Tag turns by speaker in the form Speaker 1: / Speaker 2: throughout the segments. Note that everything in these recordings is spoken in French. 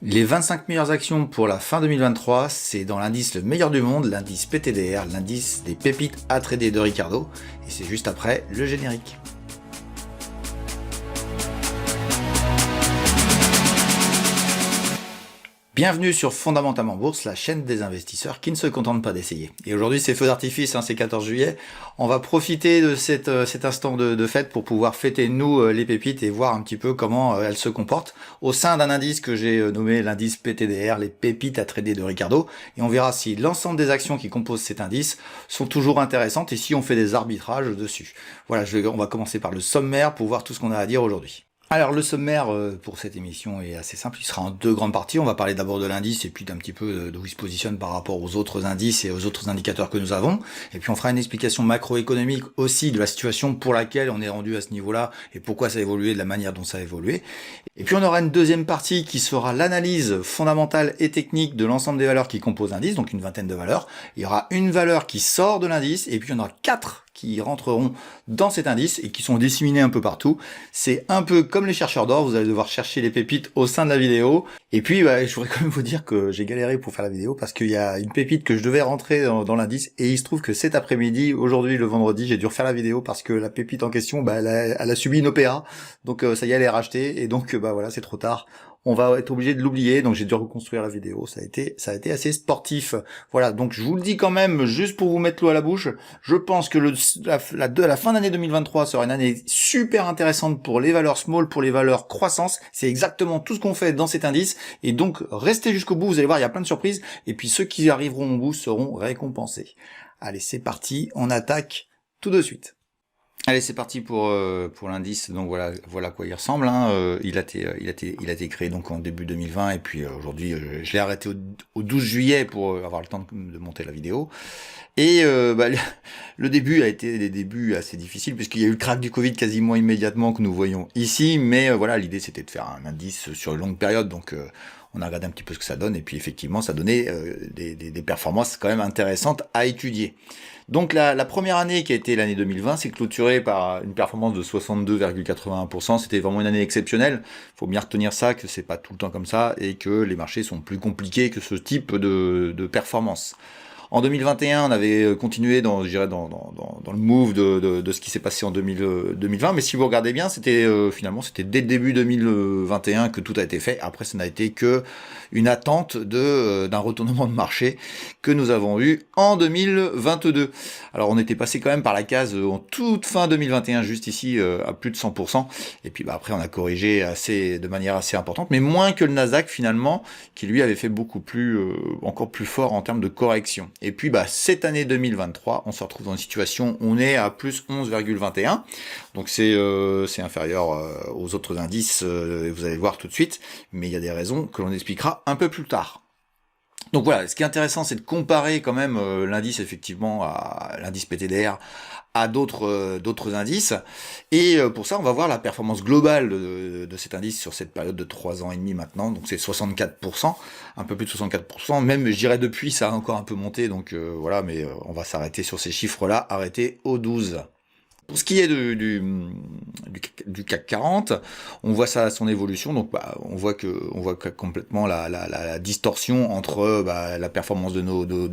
Speaker 1: Les 25 meilleures actions pour la fin 2023, c'est dans l'indice le meilleur du monde, l'indice PTDR, l'indice des pépites à trader de Ricardo, et c'est juste après le générique. Bienvenue sur Fondamentalement Bourse, la chaîne des investisseurs qui ne se contentent pas d'essayer. Et aujourd'hui c'est feu d'artifice, c'est 14 juillet, on va profiter de cet instant de fête pour pouvoir fêter nous les pépites et voir un petit peu comment elles se comportent au sein d'un indice que j'ai nommé l'indice PTDR, les pépites à trader de Ricardo, et on verra si l'ensemble des actions qui composent cet indice sont toujours intéressantes et si on fait des arbitrages dessus. Voilà, on va commencer par le sommaire pour voir tout ce qu'on a à dire aujourd'hui. Alors le sommaire pour cette émission est assez simple, il sera en deux grandes parties. On va parler d'abord de l'indice et puis d'un petit peu d'où il se positionne par rapport aux autres indices et aux autres indicateurs que nous avons. Et puis on fera une explication macroéconomique aussi de la situation pour laquelle on est rendu à ce niveau-là et pourquoi ça a évolué de la manière dont ça a évolué. Et puis on aura une deuxième partie qui sera l'analyse fondamentale et technique de l'ensemble des valeurs qui composent l'indice, donc une vingtaine de valeurs. Il y aura une valeur qui sort de l'indice et puis il y en aura 4 qui rentreront dans cet indice et qui sont disséminés un peu partout. C'est un peu comme les chercheurs d'or, vous allez devoir chercher les pépites au sein de la vidéo. Et puis je voudrais quand même vous dire que j'ai galéré pour faire la vidéo parce qu'il y a une pépite que je devais rentrer dans l'indice et il se trouve que cet après-midi, aujourd'hui le vendredi, j'ai dû refaire la vidéo parce que la pépite en question, elle a subi une OPA, donc ça y est, elle est rachetée et donc voilà, c'est trop tard. On va être obligé de l'oublier, donc j'ai dû reconstruire la vidéo, ça a été assez sportif. Voilà, donc je vous le dis quand même, juste pour vous mettre l'eau à la bouche, je pense que la fin d'année 2023 sera une année super intéressante pour les valeurs small, pour les valeurs croissance, c'est exactement tout ce qu'on fait dans cet indice, et donc restez jusqu'au bout, vous allez voir, il y a plein de surprises, et puis ceux qui arriveront au bout seront récompensés. Allez, c'est parti, on attaque tout de suite. Allez, c'est parti pour l'indice. Donc voilà quoi il ressemble. Hein. Il a été créé donc en début 2020 et puis aujourd'hui je l'ai arrêté au 12 juillet pour avoir le temps de monter la vidéo. Et le début a été des débuts assez difficiles puisqu'il y a eu le crack du Covid quasiment immédiatement que nous voyons ici. Mais voilà, l'idée c'était de faire un indice sur une longue période. Donc on a regardé un petit peu ce que ça donne et puis effectivement ça donnait des performances quand même intéressantes à étudier. Donc la première année qui a été l'année 2020, c'est clôturé par une performance de 62,81%. C'était vraiment une année exceptionnelle. Il faut bien retenir ça, que c'est pas tout le temps comme ça et que les marchés sont plus compliqués que ce type de performance. En 2021, on avait continué dans le move de ce qui s'est passé en 2020, mais si vous regardez bien, c'était dès le début 2021 que tout a été fait. Après, ça n'a été que une attente d'un retournement de marché que nous avons eu en 2022. Alors, on était passé quand même par la case en toute fin 2021, juste ici, à plus de 100%. Et puis, après, on a corrigé de manière assez importante, mais moins que le Nasdaq finalement, qui lui avait fait encore plus fort en termes de correction. Et puis cette année 2023, on se retrouve dans une situation où on est à plus 11,21. Donc c'est inférieur aux autres indices, vous allez le voir tout de suite, mais il y a des raisons que l'on expliquera un peu plus tard. Donc voilà, ce qui est intéressant, c'est de comparer quand même l'indice effectivement à l'indice PTDR à d'autres indices. Et pour ça, on va voir la performance globale de cet indice sur cette période de 3 ans et demi maintenant. Donc c'est 64%, un peu plus de 64%. Même, je dirais, depuis, ça a encore un peu monté. Donc voilà, mais on va s'arrêter sur ces chiffres-là, arrêter au 12. Pour ce qui est du CAC 40, on voit son évolution. Donc on voit complètement la distorsion entre la performance de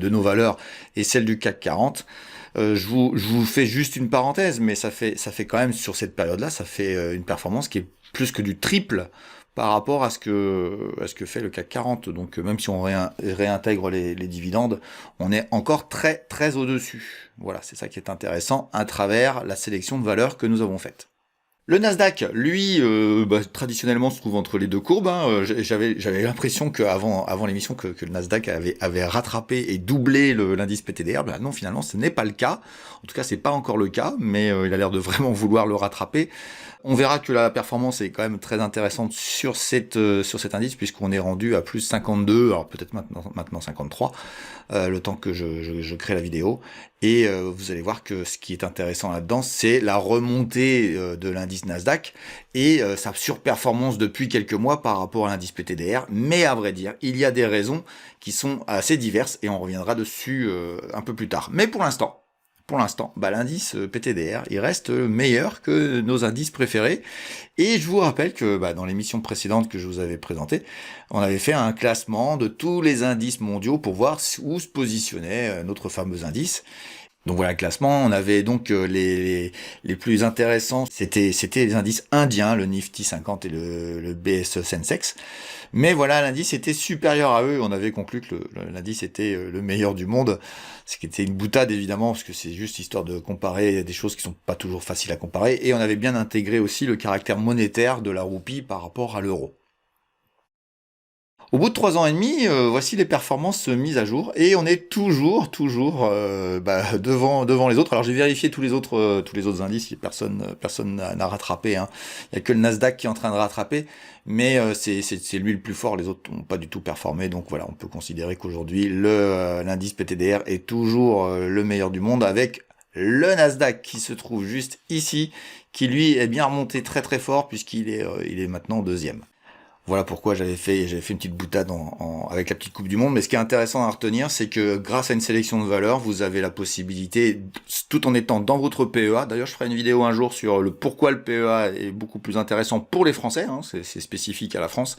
Speaker 1: nos valeurs et celle du CAC 40. Je vous fais juste une parenthèse, mais ça fait quand même sur cette période-là, ça fait une performance qui est plus que du triple par rapport à ce que fait le CAC 40. Donc même si on réintègre les dividendes, on est encore très très au-dessus. Voilà, c'est ça qui est intéressant à travers la sélection de valeurs que nous avons faite. Le Nasdaq, lui, traditionnellement se trouve entre les deux courbes. Hein. J'avais l'impression qu'avant l'émission que le Nasdaq avait rattrapé et doublé l'indice PTDR. Non, finalement, ce n'est pas le cas. En tout cas, c'est pas encore le cas, mais il a l'air de vraiment vouloir le rattraper. On verra que la performance est quand même très intéressante sur cet indice puisqu'on est rendu à plus 52, alors peut-être maintenant 53, le temps que je crée la vidéo. Et vous allez voir que ce qui est intéressant là-dedans, c'est la remontée de l'indice Nasdaq et sa surperformance depuis quelques mois par rapport à l'indice PTDR. Mais à vrai dire, il y a des raisons qui sont assez diverses et on reviendra dessus un peu plus tard. Mais pour l'instant, pour l'instant, l'indice PTDR, il reste meilleur que nos indices préférés. Et je vous rappelle que dans l'émission précédente que je vous avais présentée, on avait fait un classement de tous les indices mondiaux pour voir où se positionnait notre fameux indice. Donc voilà le classement, on avait donc les plus intéressants, c'était les indices indiens, le Nifty 50 et le BSE Sensex. Mais voilà, l'indice était supérieur à eux, on avait conclu que l'indice était le meilleur du monde, ce qui était une boutade évidemment, parce que c'est juste histoire de comparer des choses qui sont pas toujours faciles à comparer, et on avait bien intégré aussi le caractère monétaire de la roupie par rapport à l'euro. Au bout de 3 ans et demi, voici les performances mises à jour et on est toujours devant les autres. Alors j'ai vérifié tous les autres indices, personne n'a rattrapé. Hein. Il y a que le Nasdaq qui est en train de rattraper, mais c'est lui le plus fort. Les autres n'ont pas du tout performé, donc voilà, on peut considérer qu'aujourd'hui l'indice PTDR est toujours le meilleur du monde avec le Nasdaq qui se trouve juste ici, qui lui est bien remonté très très fort puisqu'il est maintenant deuxième. Voilà pourquoi j'avais fait une petite boutade avec la petite Coupe du Monde. Mais ce qui est intéressant à retenir, c'est que grâce à une sélection de valeurs, vous avez la possibilité, tout en étant dans votre PEA, d'ailleurs je ferai une vidéo un jour sur le pourquoi le PEA est beaucoup plus intéressant pour les Français, hein, c'est spécifique à la France,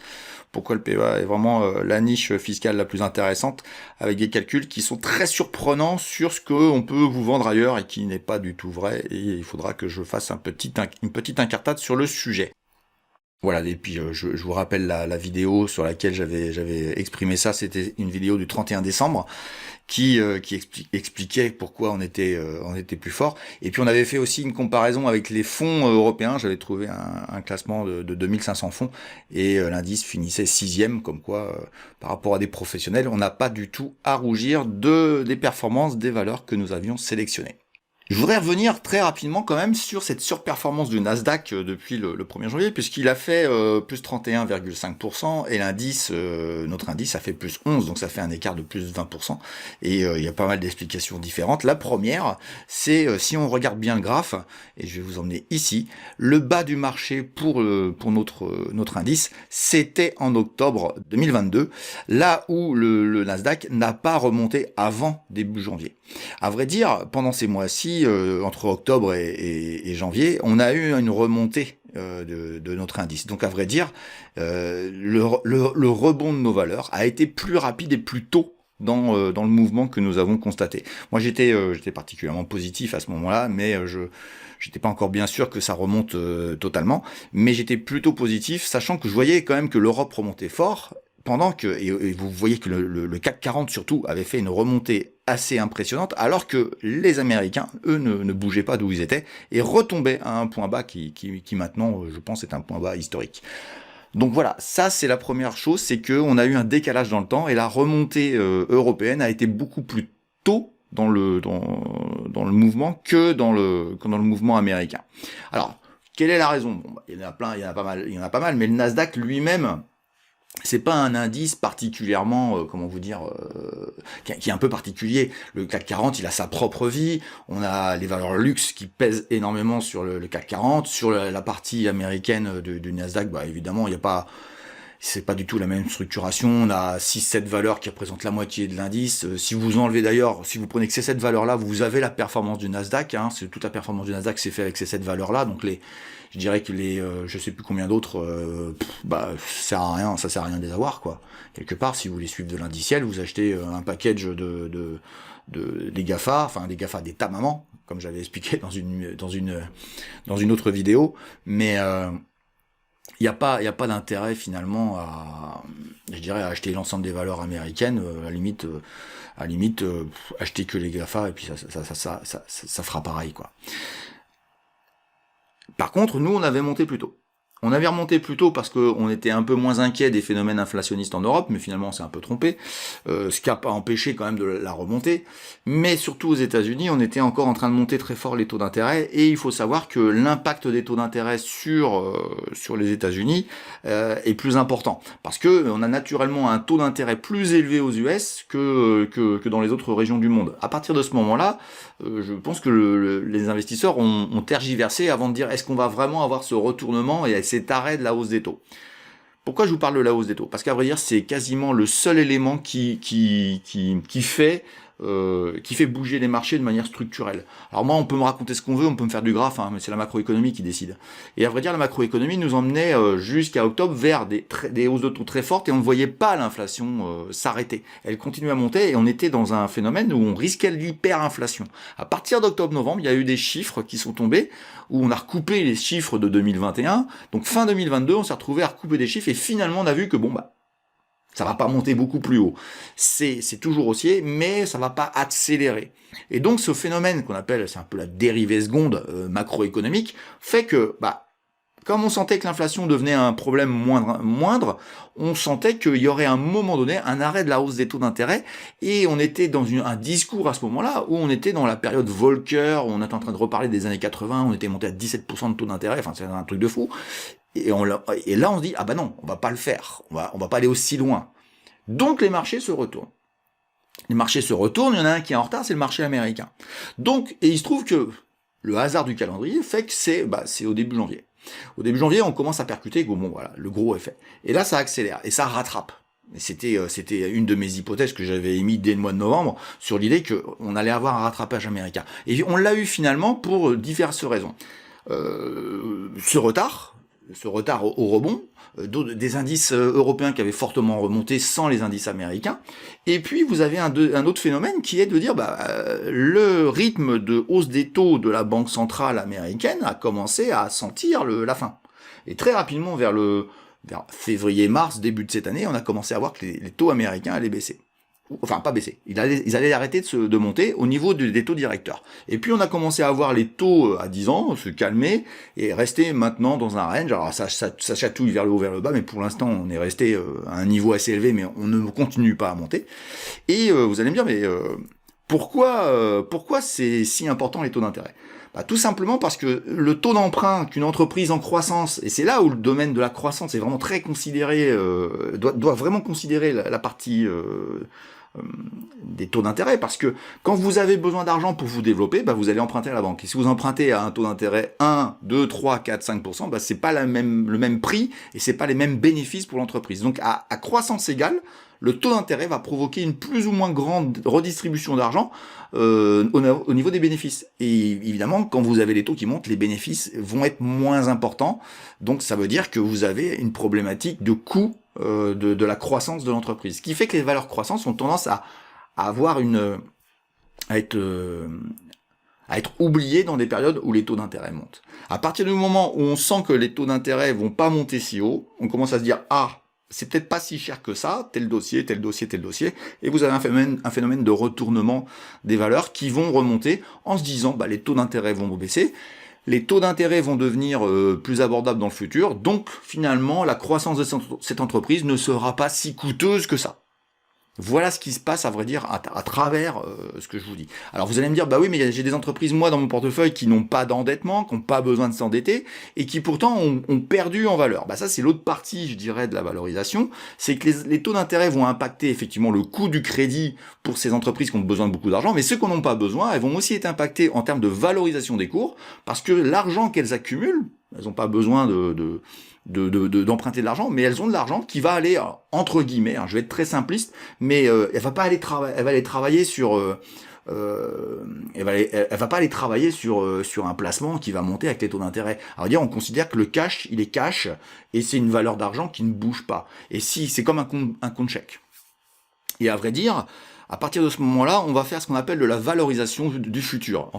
Speaker 1: pourquoi le PEA est vraiment la niche fiscale la plus intéressante, avec des calculs qui sont très surprenants sur ce qu'on peut vous vendre ailleurs et qui n'est pas du tout vrai. Et il faudra que je fasse une petite incartade sur le sujet. Voilà, et puis je vous rappelle la vidéo sur laquelle j'avais exprimé ça, c'était une vidéo du 31 décembre qui expliquait pourquoi on était plus fort. Et puis on avait fait aussi une comparaison avec les fonds européens, j'avais trouvé un classement de 2500 fonds, et l'indice finissait 6e, comme quoi, par rapport à des professionnels, on n'a pas du tout à rougir des performances des valeurs que nous avions sélectionnées. Je voudrais revenir très rapidement quand même sur cette surperformance du Nasdaq depuis le 1er janvier, puisqu'il a fait plus 31,5%, et notre indice a fait plus 11%, donc ça fait un écart de plus 20%, et il y a pas mal d'explications différentes. La première, c'est si on regarde bien le graphe, et je vais vous emmener ici, le bas du marché pour notre indice, c'était en octobre 2022, là où le Nasdaq n'a pas remonté avant début janvier. À vrai dire, pendant ces mois-ci, entre octobre et janvier, on a eu une remontée de notre indice. Donc à vrai dire, le rebond de nos valeurs a été plus rapide et plus tôt dans le mouvement que nous avons constaté. Moi j'étais particulièrement positif à ce moment-là, mais j'étais pas encore bien sûr que ça remonte totalement, mais j'étais plutôt positif, sachant que je voyais quand même que l'Europe remontait fort, pendant que, et vous voyez que le CAC 40 surtout avait fait une remontée assez impressionnante, alors que les Américains, eux, ne bougeaient pas d'où ils étaient, et retombaient à un point bas qui maintenant, je pense, est un point bas historique. Donc voilà, ça c'est la première chose, c'est qu'on a eu un décalage dans le temps, et la remontée européenne a été beaucoup plus tôt dans le mouvement que dans le mouvement américain. Alors, quelle est la raison? Il y en a plein, il y en a pas mal, mais le Nasdaq lui-même, c'est pas un indice particulièrement, qui est un peu particulier. Le CAC 40, il a sa propre vie. On a les valeurs luxe qui pèsent énormément sur le CAC 40. Sur la partie américaine du Nasdaq, évidemment, c'est pas du tout la même structuration. On a 6-7 valeurs qui représentent la moitié de l'indice. Si vous si vous prenez que ces 7 valeurs-là, vous avez la performance du Nasdaq. Hein, c'est toute la performance du Nasdaq, c'est fait avec ces 7 valeurs-là. Donc je dirais que je sais plus combien d'autres, ça sert à rien de les avoir, quoi. Quelque part, si vous voulez suivre de l'indiciel, vous achetez un package des GAFA, des Tamamans, comme j'avais expliqué dans une autre vidéo, mais il n'y a pas d'intérêt finalement à acheter l'ensemble des valeurs américaines, à la limite, acheter que les GAFA, et puis ça fera pareil, quoi. Par contre, nous, on avait monté plus tôt. On avait remonté plus tôt parce qu'on était un peu moins inquiet des phénomènes inflationnistes en Europe, mais finalement on s'est un peu trompé, ce qui n'a pas empêché quand même de la remonter. Mais surtout aux États-Unis, on était encore en train de monter très fort les taux d'intérêt, et il faut savoir que l'impact des taux d'intérêt sur les États-Unis est plus important, parce que on a naturellement un taux d'intérêt plus élevé aux US que dans les autres régions du monde. À partir de ce moment-là, je pense que les investisseurs ont tergiversé avant de dire est-ce qu'on va vraiment avoir ce retournement et cet arrêt de la hausse des taux. Pourquoi je vous parle de la hausse des taux? Parce qu'à vrai dire, c'est quasiment le seul élément qui fait qui fait bouger les marchés de manière structurelle. Alors moi, on peut me raconter ce qu'on veut, on peut me faire du graphe, hein, mais c'est la macroéconomie qui décide. Et à vrai dire, la macroéconomie nous emmenait jusqu'à octobre vers des hausses de taux très fortes et on ne voyait pas l'inflation s'arrêter. Elle continuait à monter et on était dans un phénomène où on risquait l'hyperinflation. À partir d'octobre-novembre, il y a eu des chiffres qui sont tombés où on a recoupé les chiffres de 2021. Donc fin 2022, on s'est retrouvé à recouper des chiffres et finalement on a vu que ça va pas monter beaucoup plus haut. C'est toujours haussier, mais ça va pas accélérer. Et donc ce phénomène qu'on appelle, c'est un peu la dérivée seconde macroéconomique, fait que, comme on sentait que l'inflation devenait un problème moindre, on sentait qu'il y aurait à un moment donné un arrêt de la hausse des taux d'intérêt, et on était dans un discours à ce moment-là, où on était dans la période Volcker, où on était en train de reparler des années 80, on était monté à 17% de taux d'intérêt, enfin c'est un truc de fou. Et là, on se dit, ah bah non, on va pas le faire, on va pas aller aussi loin. Donc les marchés se retournent. Les marchés se retournent, il y en a un qui est en retard, c'est le marché américain. Donc, et il se trouve que le hasard du calendrier fait que c'est au début janvier. Au début janvier, on commence à percuter que le gros est fait. Et là, ça accélère, et ça rattrape. Et c'était une de mes hypothèses que j'avais émis dès le mois de novembre sur l'idée qu'on allait avoir un rattrapage américain. Et on l'a eu finalement pour diverses raisons. Ce retard au rebond, des indices européens qui avaient fortement remonté sans les indices américains, et puis vous avez un autre phénomène qui est de dire le rythme de hausse des taux de la Banque centrale américaine a commencé à sentir la fin. Et très rapidement, vers février-mars, début de cette année, on a commencé à voir que les taux américains allaient baisser. Enfin, pas baisser. Ils allaient arrêter de monter au niveau des taux directeurs. Et puis, on a commencé à voir les taux à 10 ans se calmer et rester maintenant dans un range. Alors, ça chatouille vers le haut, vers le bas, mais pour l'instant, on est resté à un niveau assez élevé, mais on ne continue pas à monter. Et vous allez me dire, mais pourquoi c'est si important les taux d'intérêt ? Tout simplement parce que le taux d'emprunt qu'une entreprise en croissance, et c'est là où le domaine de la croissance est vraiment très considéré, doit vraiment considérer la partie des taux d'intérêt, parce que quand vous avez besoin d'argent pour vous développer, vous allez emprunter à la banque. Et si vous empruntez à un taux d'intérêt 1, 2, 3, 4, 5%, c'est pas le même prix et c'est pas les mêmes bénéfices pour l'entreprise. Donc à croissance égale, le taux d'intérêt va provoquer une plus ou moins grande redistribution d'argent au niveau des bénéfices. Et évidemment, quand vous avez les taux qui montent, les bénéfices vont être moins importants. Donc ça veut dire que vous avez une problématique de coût de la croissance de l'entreprise. Ce qui fait que les valeurs croissantes ont tendance à être oubliées dans des périodes où les taux d'intérêt montent. À partir du moment où on sent que les taux d'intérêt vont pas monter si haut, on commence à se dire, c'est peut-être pas si cher que ça, tel dossier, et vous avez un phénomène de retournement des valeurs qui vont remonter en se disant, les taux d'intérêt vont baisser, les taux d'intérêt vont devenir plus abordables dans le futur, donc finalement, la croissance de cette entreprise ne sera pas si coûteuse que ça. Voilà ce qui se passe, à vrai dire, à travers ce que je vous dis. Alors vous allez me dire, oui, mais j'ai des entreprises, moi, dans mon portefeuille, qui n'ont pas d'endettement, qui n'ont pas besoin de s'endetter, et qui pourtant ont perdu en valeur. Ça, c'est l'autre partie, je dirais, de la valorisation, c'est que les taux d'intérêt vont impacter effectivement le coût du crédit pour ces entreprises qui ont besoin de beaucoup d'argent, mais ceux qui n'ont pas besoin, elles vont aussi être impactées en termes de valorisation des cours, parce que l'argent qu'elles accumulent, elles n'ont pas besoin d'emprunter de l'argent, mais elles ont de l'argent qui va aller, entre guillemets, je vais être très simpliste, mais elle va aller travailler sur un placement qui va monter avec les taux d'intérêt. Alors on considère que le cash, il est cash, et c'est une valeur d'argent qui ne bouge pas. Et si c'est comme un compte chèque. Et à vrai dire, à partir de ce moment-là, on va faire ce qu'on appelle de la valorisation du futur.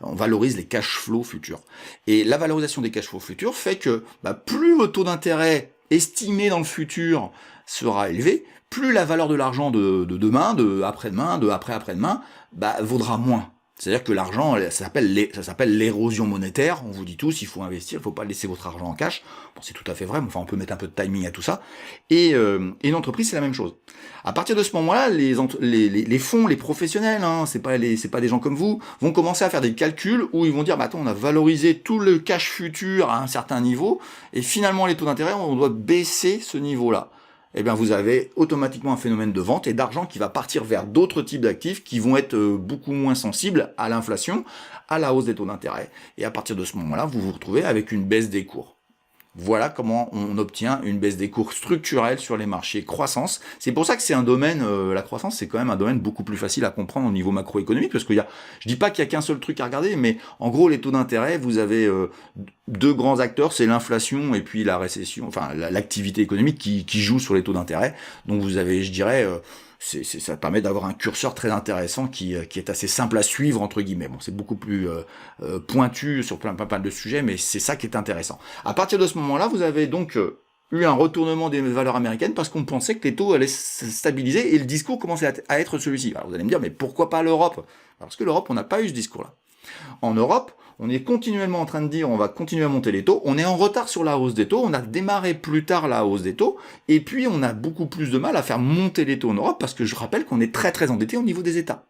Speaker 1: On valorise les cash flows futurs. Et la valorisation des cash flows futurs fait que plus le taux d'intérêt estimé dans le futur sera élevé, plus la valeur de l'argent de demain, de après-demain, de après-après-demain, vaudra moins. C'est-à-dire que l'argent, ça s'appelle l'érosion monétaire. On vous dit tous, il faut investir, il faut pas laisser votre argent en cash. C'est tout à fait vrai, mais on peut mettre un peu de timing à tout ça. Et une entreprise, c'est la même chose. À partir de ce moment-là, les fonds, les professionnels, c'est pas des gens comme vous, vont commencer à faire des calculs où ils vont dire, on a valorisé tout le cash futur à un certain niveau, et finalement, les taux d'intérêt, on doit baisser ce niveau-là. Vous avez automatiquement un phénomène de vente et d'argent qui va partir vers d'autres types d'actifs qui vont être beaucoup moins sensibles à l'inflation, à la hausse des taux d'intérêt. Et à partir de ce moment-là, vous vous retrouvez avec une baisse des cours. Voilà comment on obtient une baisse des cours structurelle sur les marchés croissance. C'est pour ça que c'est un domaine, la croissance, c'est quand même un domaine beaucoup plus facile à comprendre au niveau macroéconomique, parce je dis pas qu'il y a qu'un seul truc à regarder, mais en gros, les taux d'intérêt, vous avez deux grands acteurs, c'est l'inflation et puis la récession, enfin l'activité économique qui joue sur les taux d'intérêt. Donc vous avez, je dirais, ça permet d'avoir un curseur très intéressant qui est assez simple à suivre entre guillemets. Bon, c'est beaucoup plus pointu sur plein de sujets, mais c'est ça qui est intéressant. À partir de ce moment-là, vous avez donc eu un retournement des valeurs américaines parce qu'on pensait que les taux allaient se stabiliser et le discours commençait à être celui-ci. Alors vous allez me dire, mais pourquoi pas l'Europe? Parce que l'Europe, on n'a pas eu ce discours-là. En Europe, on est continuellement en train de dire on va continuer à monter les taux, on est en retard sur la hausse des taux, on a démarré plus tard la hausse des taux, et puis on a beaucoup plus de mal à faire monter les taux en Europe, parce que je rappelle qu'on est très très endetté au niveau des États.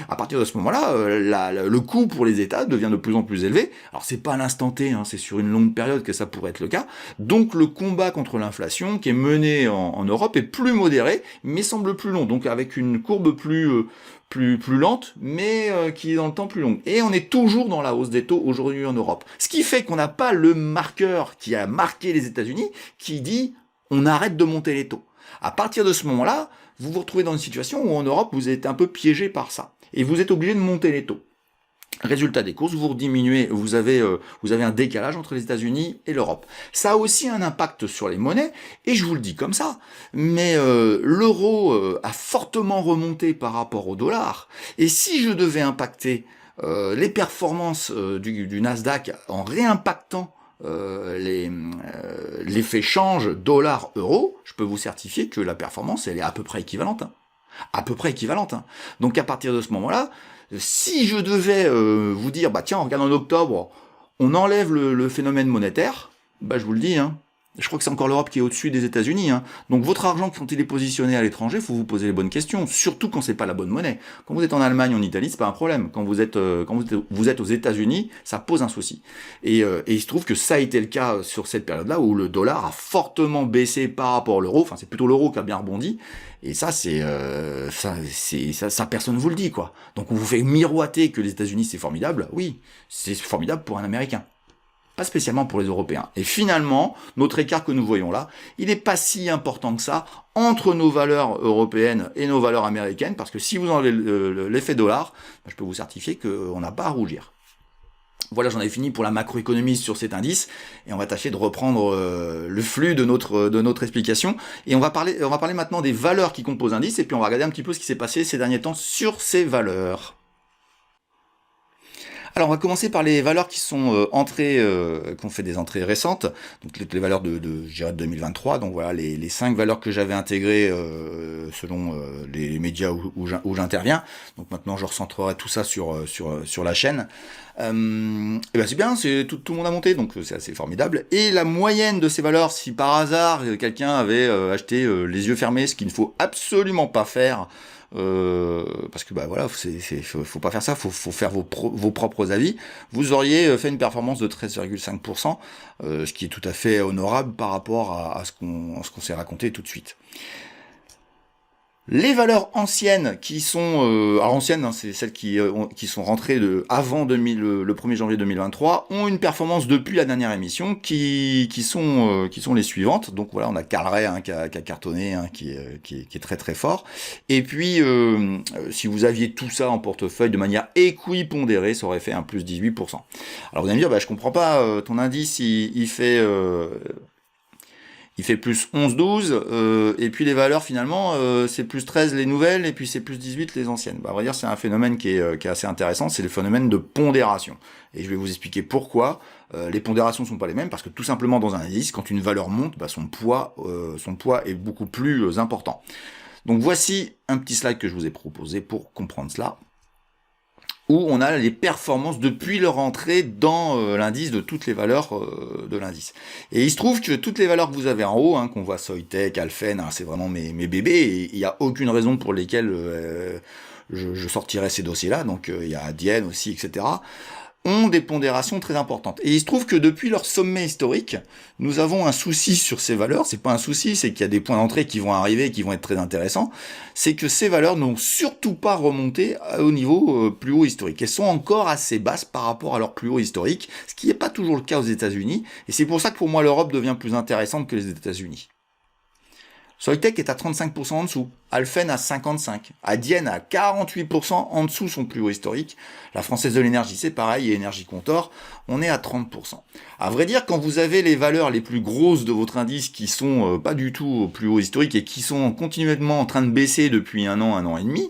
Speaker 1: À partir de ce moment-là, le coût pour les États devient de plus en plus élevé. Alors c'est pas à l'instant T, hein, c'est sur une longue période que ça pourrait être le cas. Donc le combat contre l'inflation qui est mené en Europe est plus modéré, mais semble plus long. Donc avec une courbe plus lente, mais qui est dans le temps plus longue. Et on est toujours dans la hausse des taux aujourd'hui en Europe. Ce qui fait qu'on n'a pas le marqueur qui a marqué les États-Unis qui dit on arrête de monter les taux. À partir de ce moment-là, vous vous retrouvez dans une situation où en Europe, vous êtes un peu piégé par ça. Et vous êtes obligé de monter les taux. Résultat des courses, vous diminuez, vous avez un décalage entre les États-Unis et l'Europe. Ça a aussi un impact sur les monnaies, et je vous le dis comme ça, mais l'euro a fortement remonté par rapport au dollar, et si je devais impacter les performances du Nasdaq en réimpactant l'effet change dollar-euro, je peux vous certifier que la performance, elle est à peu près équivalente. À peu près équivalente. Donc à partir de ce moment-là, si je devais vous dire, bah tiens, regarde en octobre, on enlève le phénomène monétaire, bah je vous le dis, hein, je crois que c'est encore l'Europe qui est au-dessus des États-Unis. Hein. Donc votre argent, quand il est positionné à l'étranger, il faut vous poser les bonnes questions, surtout quand c'est pas la bonne monnaie. Quand vous êtes en Allemagne, en Italie, c'est pas un problème. Quand vous êtes aux États-Unis, ça pose un souci. Et il se trouve que ça a été le cas sur cette période-là où le dollar a fortement baissé par rapport à l'euro. Enfin, c'est plutôt l'euro qui a bien rebondi. Et ça, ça personne vous le dit, quoi. Donc on vous fait miroiter que les États-Unis c'est formidable. Oui, c'est formidable pour un Américain. Pas spécialement pour les Européens. Et finalement, notre écart que nous voyons là, il n'est pas si important que ça entre nos valeurs européennes et nos valeurs américaines, parce que si vous enlevez l'effet dollar, je peux vous certifier qu'on n'a pas à rougir. Voilà, j'en ai fini pour la macroéconomie sur cet indice, et on va tâcher de reprendre le flux de notre explication, et on va parler maintenant des valeurs qui composent l'indice, et puis on va regarder un petit peu ce qui s'est passé ces derniers temps sur ces valeurs. Alors on va commencer par les valeurs qui sont qui ont fait des entrées récentes, donc les valeurs de je dirais 2023, donc voilà les 5 valeurs que j'avais intégrées selon les médias où j'interviens. Donc maintenant je recentrerai tout ça sur la chaîne. Et ben c'est bien, tout le monde a monté, donc c'est assez formidable. Et la moyenne de ces valeurs, si par hasard quelqu'un avait acheté les yeux fermés, ce qu'il ne faut absolument pas faire, parce que bah voilà, faut pas faire ça, faut faire vos propres avis. Vous auriez fait une performance de 13,5%, ce qui est tout à fait honorable par rapport à ce qu'on s'est raconté tout de suite. Les valeurs anciennes qui sont alors anciennes, hein, c'est celles qui sont rentrées avant le 1er janvier 2023, ont une performance depuis la dernière émission qui sont les suivantes. Donc voilà, on a Carl Ray qui a cartonné, qui est très très fort. Et puis si vous aviez tout ça en portefeuille de manière équipondérée, ça aurait fait un plus 18%. Alors vous allez me dire, bah je comprends pas, ton indice il fait plus 11-12, et puis les valeurs finalement, c'est plus 13 les nouvelles, et puis c'est plus 18 les anciennes. Bah, à vrai dire, c'est un phénomène qui est assez intéressant, c'est le phénomène de pondération. Et je vais vous expliquer pourquoi. Les pondérations sont pas les mêmes, parce que tout simplement dans un indice, quand une valeur monte, bah, son poids est beaucoup plus important. Donc voici un petit slide que je vous ai proposé pour comprendre cela, où on a les performances depuis leur entrée dans l'indice de toutes les valeurs de l'indice. Et il se trouve que toutes les valeurs que vous avez en haut, qu'on voit Soitec, Alphen, c'est vraiment mes bébés, et il n'y a aucune raison pour lesquelles je sortirais ces dossiers-là, donc il y a Adyen aussi, etc. ont des pondérations très importantes. Et il se trouve que depuis leur sommet historique, nous avons un souci sur ces valeurs. C'est pas un souci, c'est qu'il y a des points d'entrée qui vont arriver et qui vont être très intéressants. C'est que ces valeurs n'ont surtout pas remonté au niveau plus haut historique. Elles sont encore assez basses par rapport à leur plus haut historique, ce qui n'est pas toujours le cas aux États-Unis. Et c'est pour ça que pour moi l'Europe devient plus intéressante que les États-Unis. Soitec est à 35% en dessous, Alphen à 55%, Adyen à 48% en dessous son plus haut historique, la Française de l'énergie c'est pareil, et Énergie Contor, on est à 30%. À vrai dire, quand vous avez les valeurs les plus grosses de votre indice qui sont pas du tout au plus haut historique et qui sont continuellement en train de baisser depuis un an et demi,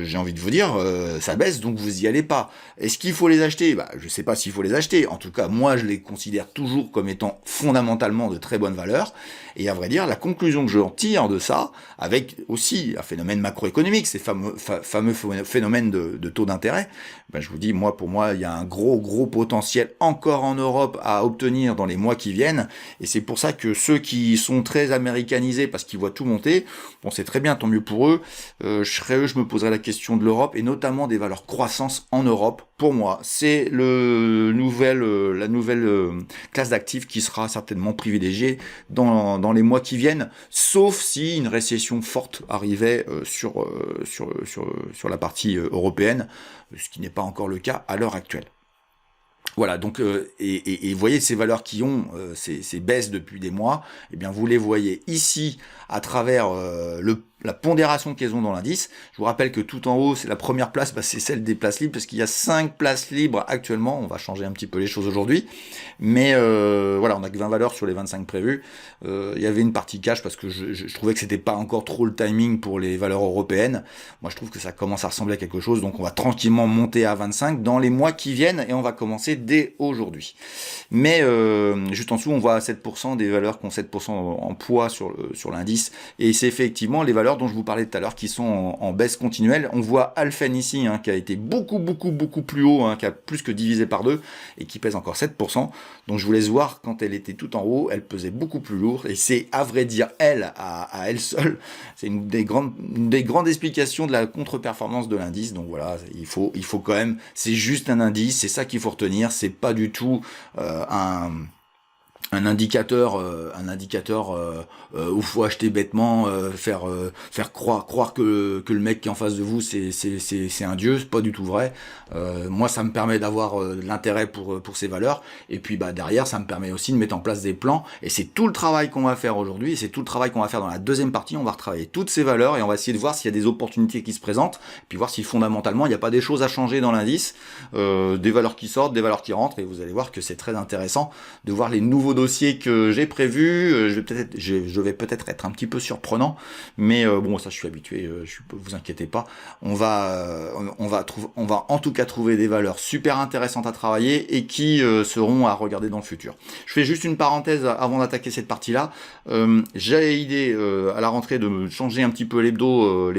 Speaker 1: j'ai envie de vous dire, ça baisse, donc vous y allez pas. Est-ce qu'il faut les acheter? Je sais pas s'il faut les acheter, en tout cas moi je les considère toujours comme étant fondamentalement de très bonnes valeurs, et à vrai dire, la conclusion que je tire de ça, avec aussi un phénomène macroéconomique, ces fameux phénomènes de taux d'intérêt, je vous dis, pour moi, il y a un gros potentiel encore en Europe à obtenir dans les mois qui viennent, et c'est pour ça que ceux qui sont très américanisés parce qu'ils voient tout monter, bon c'est très bien, tant mieux pour eux, je me poserais la question de l'Europe, et notamment des valeurs croissance en Europe. Pour moi, c'est la nouvelle classe d'actifs qui sera certainement privilégiée dans les mois qui viennent, sauf si une récession forte arrivait sur la partie européenne, ce qui n'est pas encore le cas à l'heure actuelle. Voilà, donc et vous voyez ces valeurs qui ont ces baisses depuis des mois, eh bien vous les voyez ici à travers la pondération qu'elles ont dans l'indice. Je vous rappelle que tout en haut, c'est la première place, c'est celle des places libres, parce qu'il y a 5 places libres actuellement. On va changer un petit peu les choses aujourd'hui, mais voilà, on a que 20 valeurs sur les 25 prévues. Il y avait une partie cash parce que je trouvais que c'était pas encore trop le timing pour les valeurs européennes. Moi, je trouve que ça commence à ressembler à quelque chose, donc on va tranquillement monter à 25 dans les mois qui viennent, et on va commencer dès aujourd'hui. Mais juste en dessous, on voit 7% des valeurs qui ont 7% en poids sur l'indice, et c'est effectivement les valeurs dont je vous parlais tout à l'heure qui sont en baisse continuelle. On voit Alphen ici qui a été beaucoup plus haut, qui a plus que divisé par 2 et qui pèse encore 7%. Donc je vous laisse voir, quand elle était tout en haut, elle pesait beaucoup plus lourd, et c'est à vrai dire elle, à elle seule, c'est une des grandes explications de la contre-performance de l'indice. Donc voilà, il faut quand même, c'est juste un indice, c'est ça qu'il faut retenir, c'est pas du tout un indicateur où faut acheter bêtement, faire croire que le mec qui est en face de vous c'est un dieu. C'est pas du tout vrai. Moi ça me permet d'avoir de l'intérêt pour ces valeurs, et puis derrière ça me permet aussi de mettre en place des plans, et c'est tout le travail qu'on va faire aujourd'hui, et c'est tout le travail qu'on va faire dans la deuxième partie. On va retravailler toutes ces valeurs et on va essayer de voir s'il y a des opportunités qui se présentent, puis voir si fondamentalement il n'y a pas des choses à changer dans l'indice, des valeurs qui sortent, des valeurs qui rentrent, et vous allez voir que c'est très intéressant de voir les nouveaux dossiers que j'ai prévus. Je vais peut-être être un petit peu surprenant, mais bon, ça je suis habitué, vous inquiétez pas. On va en tout cas trouver des valeurs super intéressantes à travailler et qui seront à regarder dans le futur. Je fais juste une parenthèse avant d'attaquer cette partie-là. J'ai idée à la rentrée de changer un petit peu l'hebdo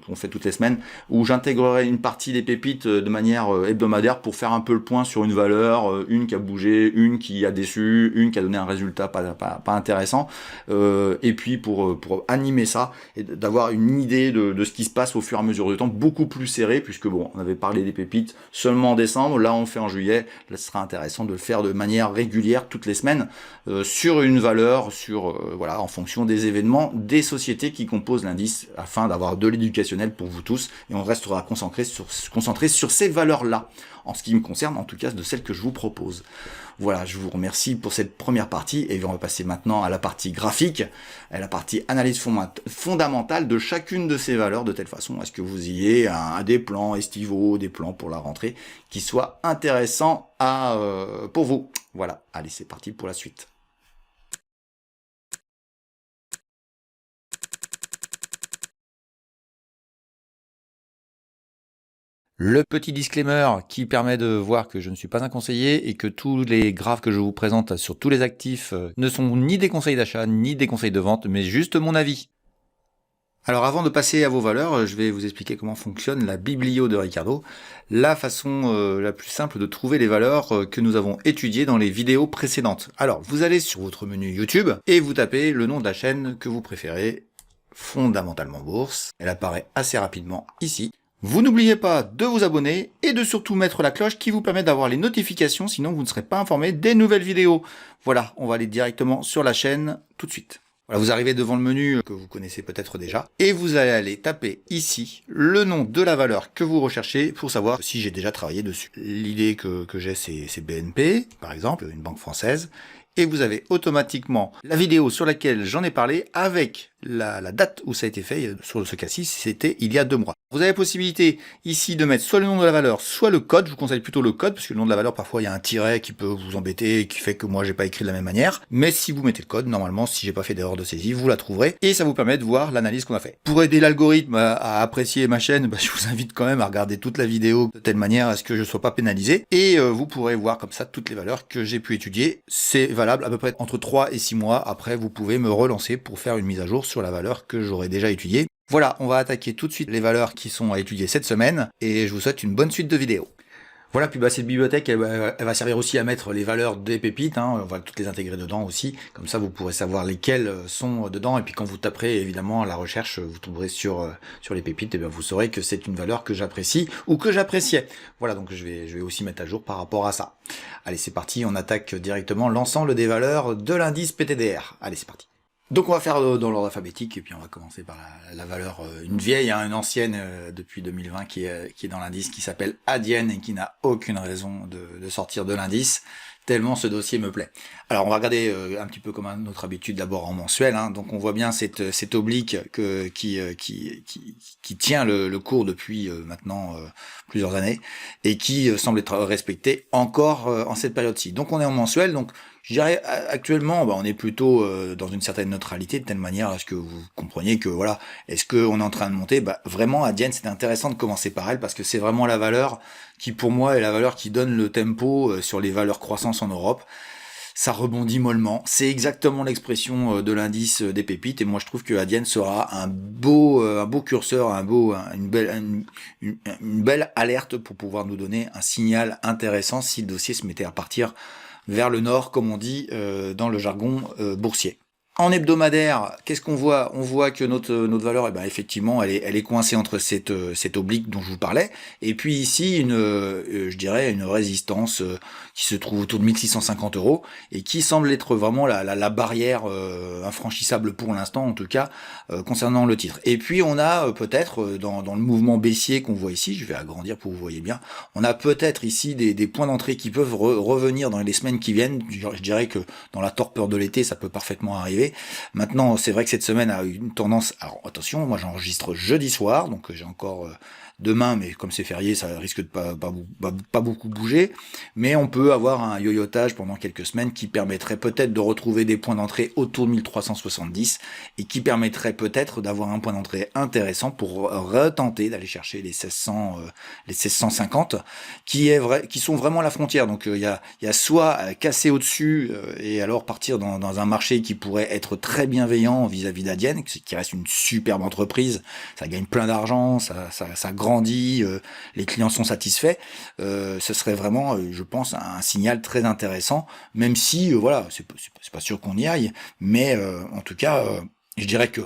Speaker 1: qu'on fait toutes les semaines, où j'intégrerai une partie des pépites de manière hebdomadaire pour faire un peu le point sur une valeur, une qui a bougé, une qui a déçu, une qui a donné un résultat pas intéressant, et puis pour animer ça et d'avoir une idée de ce qui se passe au fur et à mesure du temps, beaucoup plus serré, puisque bon, on avait parlé des pépites seulement en décembre, là on fait en juillet. Là ce sera intéressant de le faire de manière régulière toutes les semaines, sur une valeur, voilà, en fonction des événements des sociétés qui composent l'indice, afin d'avoir de l'éducationnel pour vous tous, et on restera concentré sur ces valeurs là, en ce qui me concerne, en tout cas de celles que je vous propose. Voilà, je vous remercie pour cette première partie, et on va passer maintenant à la partie graphique, à la partie analyse fondamentale de chacune de ces valeurs, de telle façon à ce que vous ayez des plans estivaux, des plans pour la rentrée, qui soient intéressants pour vous. Voilà, allez, c'est parti pour la suite. Le petit disclaimer qui permet de voir que je ne suis pas un conseiller et que tous les graphes que je vous présente sur tous les actifs ne sont ni des conseils d'achat ni des conseils de vente, mais juste mon avis. Alors avant de passer à vos valeurs, je vais vous expliquer comment fonctionne la biblio de Ricardo, la façon la plus simple de trouver les valeurs que nous avons étudiées dans les vidéos précédentes. Alors vous allez sur votre menu YouTube et vous tapez le nom de la chaîne que vous préférez, Fondamentalement Bourse. Elle apparaît assez rapidement ici. Vous n'oubliez pas de vous abonner et de surtout mettre la cloche qui vous permet d'avoir les notifications, sinon vous ne serez pas informé des nouvelles vidéos. Voilà, on va aller directement sur la chaîne tout de suite. Voilà, vous arrivez devant le menu que vous connaissez peut-être déjà et vous allez aller taper ici le nom de la valeur que vous recherchez pour savoir si j'ai déjà travaillé dessus. L'idée que j'ai c'est BNP, par exemple, une banque française. Et vous avez automatiquement la vidéo sur laquelle j'en ai parlé avec la date où ça a été fait. Sur ce cas-ci, c'était il y a 2 mois. Vous avez la possibilité ici de mettre soit le nom de la valeur, soit le code. Je vous conseille plutôt le code, parce que le nom de la valeur, parfois, il y a un tiret qui peut vous embêter et qui fait que moi, j'ai pas écrit de la même manière. Mais si vous mettez le code, normalement, si j'ai pas fait d'erreur de saisie, vous la trouverez. Et ça vous permet de voir l'analyse qu'on a fait. Pour aider l'algorithme à apprécier ma chaîne, je vous invite quand même à regarder toute la vidéo de telle manière à ce que je sois pas pénalisé. Et vous pourrez voir comme ça toutes les valeurs que j'ai pu étudier. C'est valable à peu près entre 3 et 6 mois. Après, vous pouvez me relancer pour faire une mise à jour sur la valeur que j'aurais déjà étudiée. Voilà, on va attaquer tout de suite les valeurs qui sont à étudier cette semaine et je vous souhaite une bonne suite de vidéos. Voilà, puis cette bibliothèque, elle va servir aussi à mettre les valeurs des pépites, on va toutes les intégrer dedans aussi, comme ça vous pourrez savoir lesquelles sont dedans, et puis quand vous taperez évidemment la recherche, vous tomberez sur les pépites, et bien vous saurez que c'est une valeur que j'apprécie ou que j'appréciais. Voilà, donc je vais aussi mettre à jour par rapport à ça. Allez, c'est parti, on attaque directement l'ensemble des valeurs de l'indice PTDR. Allez, c'est parti. Donc on va faire dans l'ordre alphabétique et puis on va commencer par la valeur, une vieille, une ancienne depuis 2020 qui est dans l'indice, qui s'appelle Adyen et qui n'a aucune raison de sortir de l'indice, tellement ce dossier me plaît. Alors on va regarder un petit peu comme à notre habitude d'abord en mensuel, donc on voit bien cette oblique qui tient le cours depuis maintenant plusieurs années et qui semble être respectée encore en cette période-ci. Donc on est en mensuel, donc je dirais actuellement, on est plutôt dans une certaine neutralité, de telle manière à ce que vous compreniez que voilà, est-ce qu'on est en train de monter? Vraiment, Adyen, c'est intéressant de commencer par elle parce que c'est vraiment la valeur qui, pour moi, est la valeur qui donne le tempo sur les valeurs croissance en Europe. Ça rebondit mollement. C'est exactement l'expression de l'indice des pépites et moi je trouve que Adyen sera un beau curseur, une belle alerte pour pouvoir nous donner un signal intéressant si le dossier se mettait à partir vers le nord, comme on dit dans le jargon boursier. En hebdomadaire, qu'est-ce qu'on voit? On voit que notre valeur, effectivement, elle est coincée entre cette oblique dont je vous parlais, et puis ici je dirais une résistance qui se trouve autour de 1650 € et qui semble être vraiment la barrière infranchissable pour l'instant, en tout cas concernant le titre. Et puis on a peut-être dans le mouvement baissier qu'on voit ici, je vais agrandir pour que vous voyez bien, on a peut-être ici des points d'entrée qui peuvent revenir dans les semaines qui viennent. Je dirais que dans la torpeur de l'été, ça peut parfaitement arriver. Maintenant, c'est vrai que cette semaine a eu une tendance. Alors attention, moi j'enregistre jeudi soir, donc j'ai encore demain, mais comme c'est férié, ça risque de pas beaucoup bouger. Mais on peut avoir un yoyotage pendant quelques semaines qui permettrait peut-être de retrouver des points d'entrée autour de 1370 et qui permettrait peut-être d'avoir un point d'entrée intéressant pour retenter d'aller chercher les 1600, les 1650, qui sont vraiment la frontière. Donc il y a soit casser au-dessus et alors partir dans un marché qui pourrait être très bienveillant vis-à-vis d'Adyen, qui reste une superbe entreprise, ça gagne plein d'argent, ça grandit, les clients sont satisfaits, ce serait vraiment, je pense, un signal très intéressant, même si, voilà, c'est pas sûr qu'on y aille, mais en tout cas, je dirais que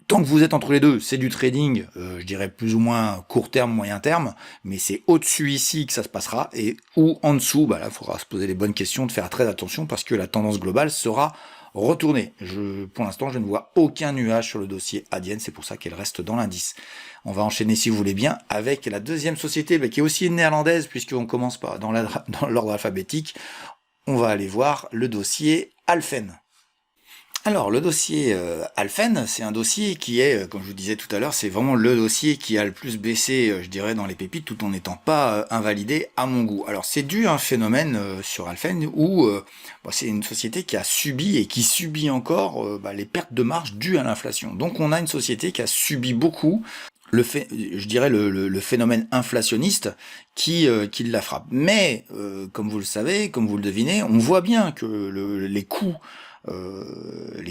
Speaker 1: tant que vous êtes entre les deux, c'est du trading, je dirais plus ou moins court terme, moyen terme, mais c'est au-dessus ici que ça se passera, et ou en dessous, là, il faudra se poser les bonnes questions, de faire très attention, parce que la tendance globale sera retournée. Pour l'instant, je ne vois aucun nuage sur le dossier Adyen, c'est pour ça qu'elle reste dans l'indice. On va enchaîner, si vous voulez bien, avec la deuxième société, qui est aussi une néerlandaise, puisqu'on commence pas dans l'ordre alphabétique. On va aller voir le dossier Alfen. Alors, le dossier Alfen, c'est un dossier qui est, comme je vous disais tout à l'heure, c'est vraiment le dossier qui a le plus baissé, je dirais, dans les pépites, tout en n'étant pas invalidé à mon goût. Alors, c'est dû à un phénomène sur Alfen où c'est une société qui a subi et qui subit encore les pertes de marge dues à l'inflation. Donc, on a une société qui a subi beaucoup le phénomène inflationniste qui la frappe. Mais, comme vous le savez, comme vous le devinez, on voit bien que les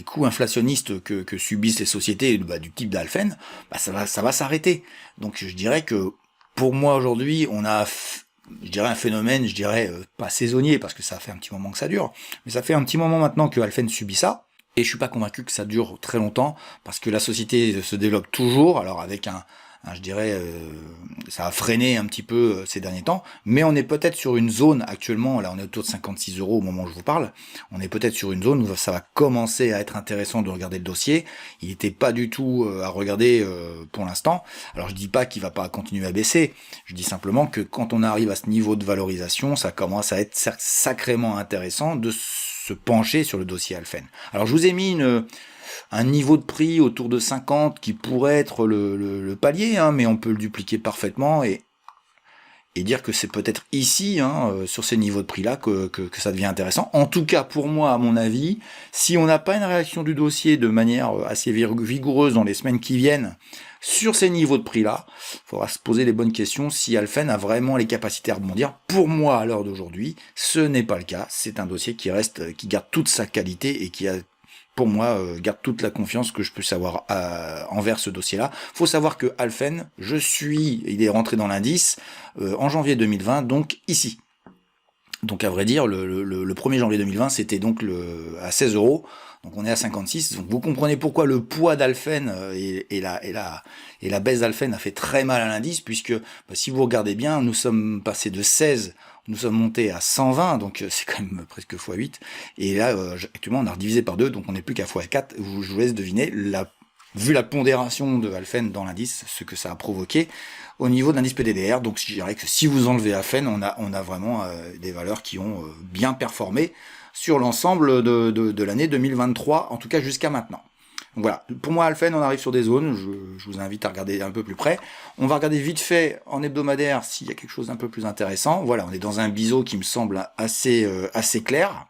Speaker 1: coûts inflationnistes que subissent les sociétés du type d'Alfen, ça va s'arrêter. Donc je dirais que pour moi aujourd'hui, on a un phénomène, pas saisonnier, parce que ça fait un petit moment que ça dure, mais ça fait un petit moment maintenant que Alfen subit ça, et je suis pas convaincu que ça dure très longtemps, parce que la société se développe toujours, alors avec un hein, je dirais, ça a freiné un petit peu ces derniers temps, mais on est peut-être sur une zone actuellement, là on est autour de 56 € au moment où je vous parle, on est peut-être sur une zone où ça va commencer à être intéressant de regarder le dossier. Il n'était pas du tout à regarder pour l'instant. Alors je dis pas qu'il va pas continuer à baisser, je dis simplement que quand on arrive à ce niveau de valorisation, ça commence à être sacrément intéressant de se pencher sur le dossier Alphen. Alors je vous ai mis un niveau de prix autour de 50 qui pourrait être le palier, hein, mais on peut le dupliquer parfaitement et dire que c'est peut-être ici, hein, sur ces niveaux de prix-là, que ça devient intéressant. En tout cas, pour moi, à mon avis, si on n'a pas une réaction du dossier de manière assez vigoureuse dans les semaines qui viennent sur ces niveaux de prix-là, il faudra se poser les bonnes questions si Alphen a vraiment les capacités à rebondir. Pour moi, à l'heure d'aujourd'hui, ce n'est pas le cas. C'est un dossier qui garde toute sa qualité et qui a, pour moi, garde toute la confiance que je peux savoir envers ce dossier-là. Faut savoir que Alphen, il est rentré dans l'indice en janvier 2020, donc ici. Donc à vrai dire, le 1er janvier 2020, c'était donc à 16 €. Donc on est à 56. Donc vous comprenez pourquoi le poids d'Alphen et la baisse d'Alphen a fait très mal à l'indice, puisque si vous regardez bien, nous sommes passés de 16, nous sommes montés à 120, donc c'est quand même presque x8. Et là, actuellement, on a redivisé par 2, donc on n'est plus qu'à x4. Je vous laisse deviner, vu la pondération de Alphen dans l'indice, ce que ça a provoqué au niveau de l'indice PDDR. Donc je dirais que si vous enlevez Alphen, on a vraiment des valeurs qui ont bien performé sur l'ensemble de l'année 2023, en tout cas jusqu'à maintenant. Donc voilà, pour moi Alphen, on arrive sur des zones, je vous invite à regarder un peu plus près. On va regarder vite fait en hebdomadaire s'il y a quelque chose d'un peu plus intéressant. Voilà, on est dans un biseau qui me semble assez clair.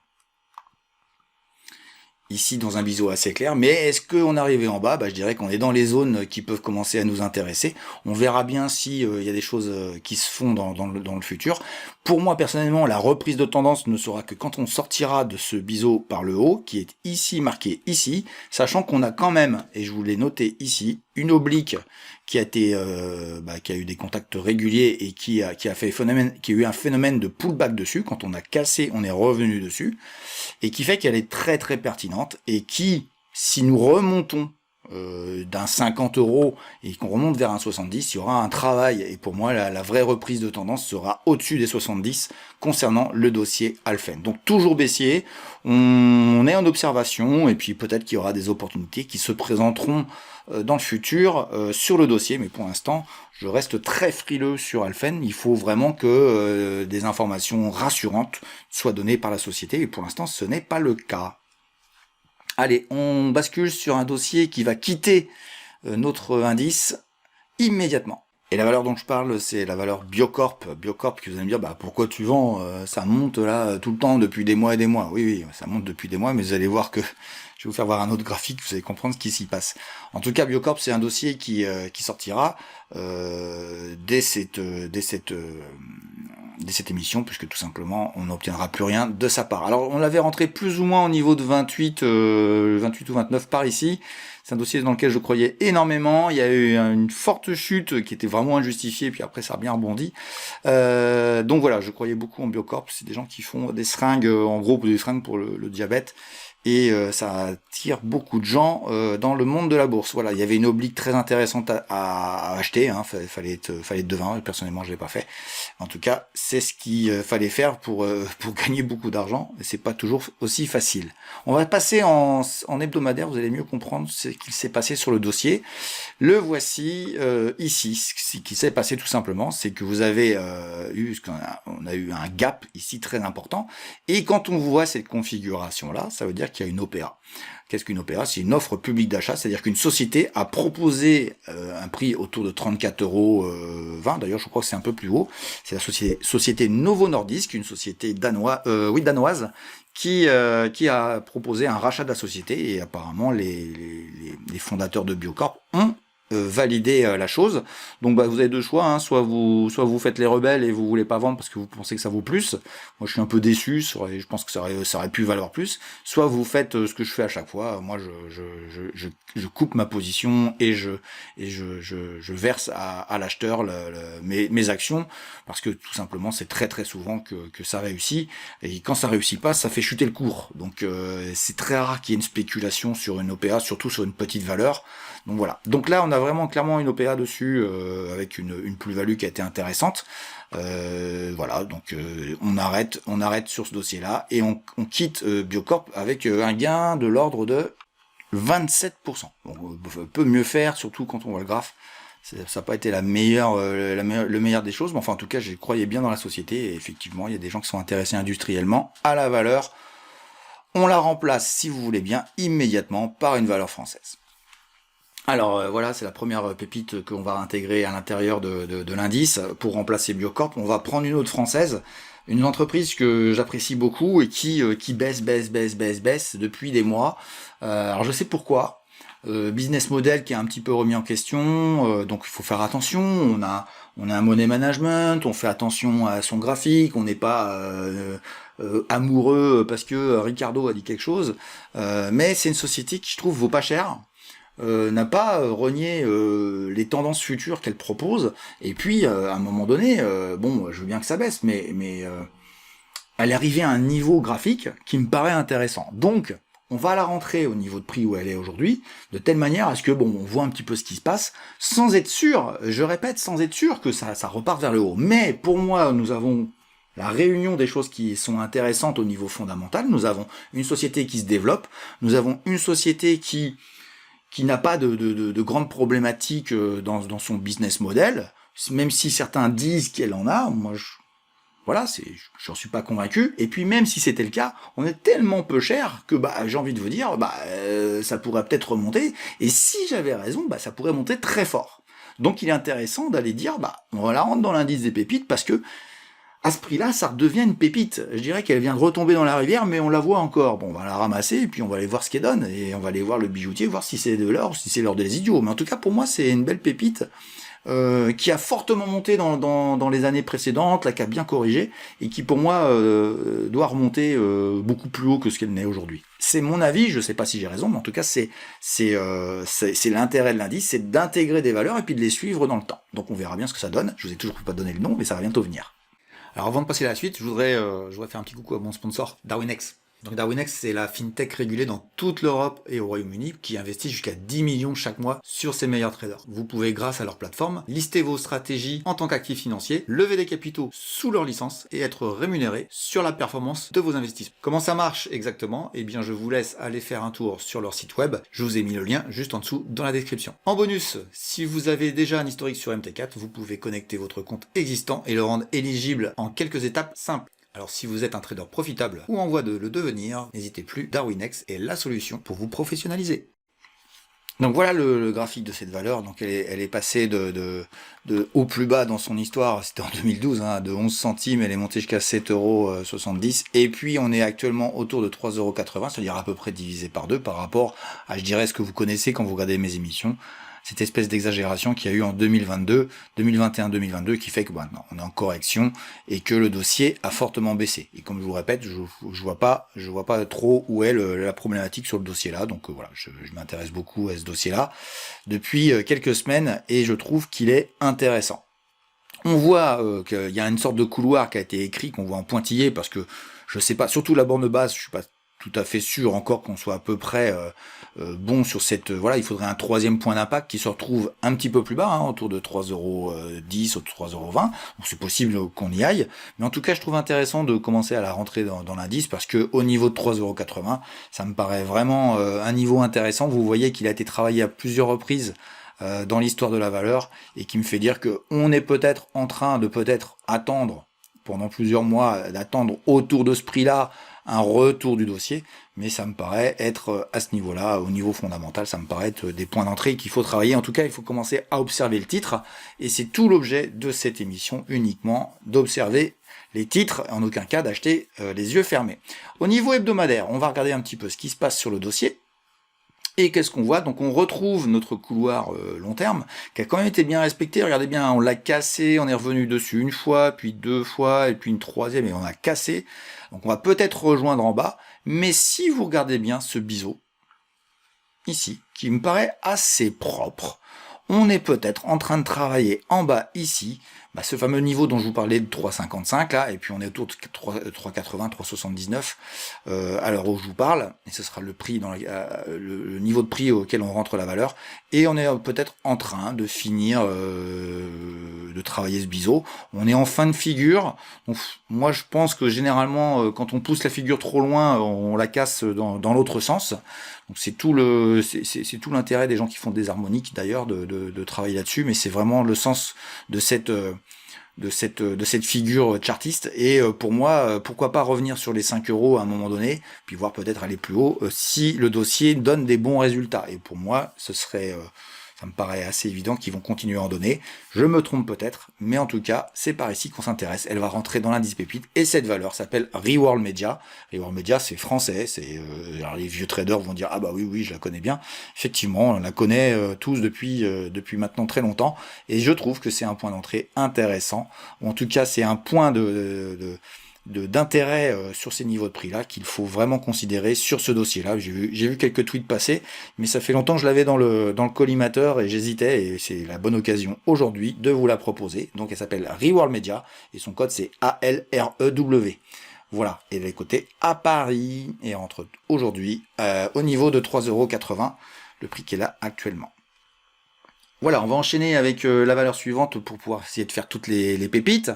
Speaker 1: Ici dans un biseau assez clair, mais est-ce qu'on est arrivé en bas? Je dirais qu'on est dans les zones qui peuvent commencer à nous intéresser. On verra bien si y a des choses qui se font dans le futur. Pour moi personnellement, la reprise de tendance ne sera que quand on sortira de ce biseau par le haut, qui est ici marqué ici, sachant qu'on a quand même, et je vous l'ai noté ici, une oblique qui a eu des contacts réguliers et qui a eu un phénomène de pullback dessus. Quand on a cassé, on est revenu dessus, et qui fait qu'elle est très très pertinente, et qui, si nous remontons d'un 50 € et qu'on remonte vers un 70, il y aura un travail, et pour moi la vraie reprise de tendance sera au-dessus des 70 concernant le dossier Alphen. Donc toujours baissier, on est en observation, et puis peut-être qu'il y aura des opportunités qui se présenteront dans le futur sur le dossier, mais pour l'instant je reste très frileux sur Alphen. Il faut vraiment que des informations rassurantes soient données par la société, et pour l'instant ce n'est pas le cas. Allez, on bascule sur un dossier qui va quitter notre indice immédiatement. Et la valeur dont je parle, c'est la valeur Biocorp. Biocorp, qui vous allez me dire, pourquoi tu vends ça monte là tout le temps depuis des mois et des mois. Oui, ça monte depuis des mois, mais vous allez voir que je vais vous faire voir un autre graphique, vous allez comprendre ce qui s'y passe. En tout cas, Biocorp, c'est un dossier qui sortira dès cette émission, puisque tout simplement, on n'obtiendra plus rien de sa part. Alors, on l'avait rentré plus ou moins au niveau de 28 ou 29 par ici. C'est un dossier dans lequel je croyais énormément. Il y a eu une forte chute qui était vraiment injustifiée, puis après ça a bien rebondi. Donc voilà, je croyais beaucoup en Biocorp. C'est des gens qui font des seringues, en gros des seringues pour le diabète. Et ça attire beaucoup de gens dans le monde de la bourse. Voilà, il y avait une oblique très intéressante à acheter, hein. Fallait être devin. Personnellement, je l'ai pas fait. En tout cas, c'est ce qu'il fallait faire pour gagner beaucoup d'argent. Et c'est pas toujours aussi facile. On va passer en hebdomadaire. Vous allez mieux comprendre ce qu'il s'est passé sur le dossier. Le voici ici. Ce qui s'est passé tout simplement, c'est que vous avez on a eu un gap ici très important. Et quand on voit cette configuration-là, ça veut dire qu'il y a une OPA. Qu'est-ce qu'une OPA? C'est une offre publique d'achat, c'est-à-dire qu'une société a proposé un prix autour de 34,20 €. D'ailleurs, je crois que c'est un peu plus haut. C'est la société Novo Nordisk, une société danoise, qui a proposé un rachat de la société, et apparemment les fondateurs de Biocorp ont valider la chose. Donc vous avez deux choix, hein. Soit vous faites les rebelles et vous voulez pas vendre parce que vous pensez que ça vaut plus. Moi je suis un peu déçu, je pense que ça aurait pu valoir plus. Soit vous faites ce que je fais à chaque fois. Moi je coupe ma position et je verse à l'acheteur mes actions, parce que tout simplement c'est très très souvent que ça réussit, et quand ça réussit pas, ça fait chuter le cours. Donc c'est très rare qu'il y ait une spéculation sur une OPA, surtout sur une petite valeur. Donc voilà. Donc là on a vraiment clairement une OPA dessus, avec une plus-value qui a été intéressante. Voilà, donc on arrête sur ce dossier-là, et on quitte Biocorp avec un gain de l'ordre de 27%. Donc, on peut mieux faire, surtout quand on voit le graphe. Ça n'a pas été le meilleur des choses, mais enfin en tout cas, je croyais bien dans la société, et effectivement, il y a des gens qui sont intéressés industriellement à la valeur. On la remplace, si vous voulez bien, immédiatement par une valeur française. Alors voilà, c'est la première pépite qu'on va intégrer à l'intérieur de l'indice pour remplacer Biocorp. On va prendre une autre française, une entreprise que j'apprécie beaucoup et qui baisse depuis des mois. Alors je sais pourquoi. Business model qui est un petit peu remis en question, donc il faut faire attention. On a un money management, on fait attention à son graphique, on n'est pas amoureux parce que Ricardo a dit quelque chose, mais c'est une société qui, je trouve, vaut pas cher. N'a pas renié les tendances futures qu'elle propose, et puis à un moment donné, bon, je veux bien que ça baisse, mais elle est arrivée à un niveau graphique qui me paraît intéressant. Donc, on va la rentrer au niveau de prix où elle est aujourd'hui, de telle manière à ce que, bon, on voit un petit peu ce qui se passe, sans être sûr, je répète, sans être sûr que ça reparte vers le haut. Mais pour moi, nous avons la réunion des choses qui sont intéressantes au niveau fondamental. Nous avons une société qui se développe, nous avons une société qui n'a pas de grandes problématiques dans son business model, même si certains disent qu'elle en a. Moi, voilà, j'en suis pas convaincu. Et puis même si c'était le cas, on est tellement peu cher que j'ai envie de vous dire, ça pourrait peut-être remonter. Et si j'avais raison, ça pourrait monter très fort. Donc il est intéressant d'aller dire, on la rentre dans l'indice des pépites, parce que à ce prix-là, ça redevient une pépite. Je dirais qu'elle vient de retomber dans la rivière, mais on la voit encore. Bon, on va la ramasser, et puis on va aller voir ce qu'elle donne, et on va aller voir le bijoutier, voir si c'est de l'or, ou si c'est l'or des idiots. Mais en tout cas, pour moi, c'est une belle pépite, qui a fortement monté dans les années précédentes, là, qui a bien corrigé, et qui, pour moi, doit remonter beaucoup plus haut que ce qu'elle n'est aujourd'hui. C'est mon avis, je sais pas si j'ai raison, mais en tout cas, c'est l'intérêt de l'indice, c'est d'intégrer des valeurs, et puis de les suivre dans le temps. Donc on verra bien ce que ça donne. Je vous ai toujours pas donné le nom, mais ça va bientôt venir. Alors avant de passer à la suite, je voudrais faire un petit coucou à mon sponsor, Darwinex. Donc Darwinex, c'est la fintech régulée dans toute l'Europe et au Royaume-Uni qui investit jusqu'à 10 millions chaque mois sur ses meilleurs traders. Vous pouvez, grâce à leur plateforme, lister vos stratégies en tant qu'actifs financiers, lever des capitaux sous leur licence et être rémunéré sur la performance de vos investissements. Comment ça marche exactement? Eh bien, je vous laisse aller faire un tour sur leur site web. Je vous ai mis le lien juste en dessous dans la description. En bonus, si vous avez déjà un historique sur MT4, vous pouvez connecter votre compte existant et le rendre éligible en quelques étapes simples. Alors si vous êtes un trader profitable ou en voie de le devenir, n'hésitez plus, Darwinex est la solution pour vous professionnaliser. Donc voilà le graphique de cette valeur. Donc elle est passée de au plus bas dans son histoire, c'était en 2012, de 11 centimes, elle est montée jusqu'à 7,70 €, et puis on est actuellement autour de 3,80 €, c'est-à-dire à peu près divisé par 2 par rapport à, je dirais, ce que vous connaissez quand vous regardez mes émissions, cette espèce d'exagération qu'il y a eu en 2022, 2021, 2022, qui fait que maintenant on est en correction et que le dossier a fortement baissé. Et comme je vous répète, je vois pas trop où est la problématique sur le dossier là. Donc voilà, je m'intéresse beaucoup à ce dossier là depuis quelques semaines et je trouve qu'il est intéressant. On voit qu'il y a une sorte de couloir qui a été écrit, qu'on voit en pointillé, parce que je sais pas, surtout la borne basse, je suis pas tout à fait sûr encore qu'on soit à peu près bon sur cette... voilà, il faudrait un troisième point d'impact qui se retrouve un petit peu plus bas, autour de 3,10 € ou 3,20 €. Donc c'est possible qu'on y aille. Mais en tout cas, je trouve intéressant de commencer à la rentrer dans l'indice, parce que au niveau de 3,80 €, ça me paraît vraiment un niveau intéressant. Vous voyez qu'il a été travaillé à plusieurs reprises dans l'histoire de la valeur, et qui me fait dire que on est peut-être en train de attendre pendant plusieurs mois, d'attendre autour de ce prix-là un retour du dossier, mais ça me paraît être à ce niveau-là, au niveau fondamental, ça me paraît être des points d'entrée qu'il faut travailler. En tout cas, il faut commencer à observer le titre, et c'est tout l'objet de cette émission, uniquement d'observer les titres, en aucun cas d'acheter les yeux fermés. Au niveau hebdomadaire, on va regarder un petit peu ce qui se passe sur le dossier. Et qu'est-ce qu'on voit? Donc on retrouve notre couloir long terme, qui a quand même été bien respecté. Regardez bien, on l'a cassé, on est revenu dessus une fois, puis deux fois, et puis une troisième, et on a cassé. Donc on va peut-être rejoindre en bas, mais si vous regardez bien ce biseau, ici, qui me paraît assez propre, on est peut-être en train de travailler en bas ici, ce fameux niveau dont je vous parlais de 3,55 là, et puis on est autour de 3,80, 3,79 à l'heure où je vous parle, et ce sera le prix le niveau de prix auquel on rentre la valeur, et on est peut-être en train de finir de travailler ce biseau. On est en fin de figure, donc moi je pense que généralement quand on pousse la figure trop loin, on la casse dans l'autre sens. Donc c'est tout l'intérêt des gens qui font des harmoniques d'ailleurs de travailler là-dessus, mais c'est vraiment le sens de cette figure chartiste. Et pour moi, pourquoi pas revenir sur les 5 euros à un moment donné, puis voir peut-être aller plus haut si le dossier donne des bons résultats. Et pour moi, ça me paraît assez évident qu'ils vont continuer à en donner. Je me trompe peut-être, mais en tout cas, c'est par ici qu'on s'intéresse. Elle va rentrer dans l'indice pépite, et cette valeur s'appelle Reworld Media. Reworld Media, c'est français, alors les vieux traders vont dire, ah bah oui, je la connais bien. Effectivement, on la connaît tous depuis maintenant très longtemps, et je trouve que c'est un point d'entrée intéressant, ou en tout cas, c'est un point d'intérêt sur ces niveaux de prix là qu'il faut vraiment considérer sur ce dossier là. J'ai vu quelques tweets passer, mais ça fait longtemps que je l'avais dans le collimateur et j'hésitais, et c'est la bonne occasion aujourd'hui de vous la proposer. Donc elle s'appelle Reworld Media et son code c'est ALREW. Voilà, et elle est cotée à Paris et entre aujourd'hui au niveau de 3,80 €, le prix qui est là actuellement. Voilà, on va enchaîner avec la valeur suivante pour pouvoir essayer de faire toutes les pépites.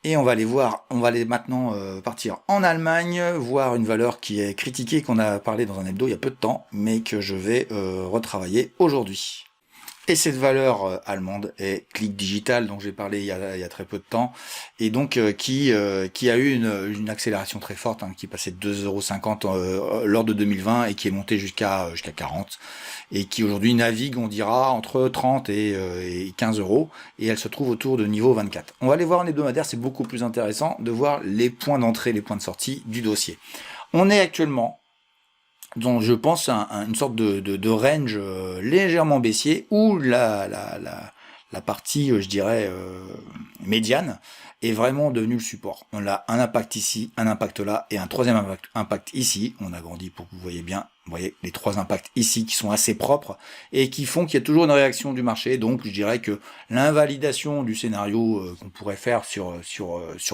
Speaker 1: Et on va aller maintenant partir en Allemagne, voir une valeur qui est critiquée, qu'on a parlé dans un hebdo il y a peu de temps, mais que je vais retravailler aujourd'hui. Et cette valeur allemande est Click Digital, dont j'ai parlé il y a très peu de temps, et donc qui a eu une accélération très forte, qui passait de 2,50 € lors de 2020 et qui est monté jusqu'à 40, et qui aujourd'hui navigue, on dira, entre 30 et 15 €, et elle se trouve autour de niveau 24. On va aller voir en hebdomadaire, c'est beaucoup plus intéressant de voir les points d'entrée, les points de sortie du dossier. On est actuellement donc je pense une sorte de range légèrement baissier, où la partie, je dirais, médiane est vraiment devenue le support. On a un impact ici, un impact là, et un troisième impact ici. On a grandi pour que vous voyez bien. Vous voyez les trois impacts ici qui sont assez propres et qui font qu'il y a toujours une réaction du marché. Donc je dirais que l'invalidation du scénario qu'on pourrait faire sur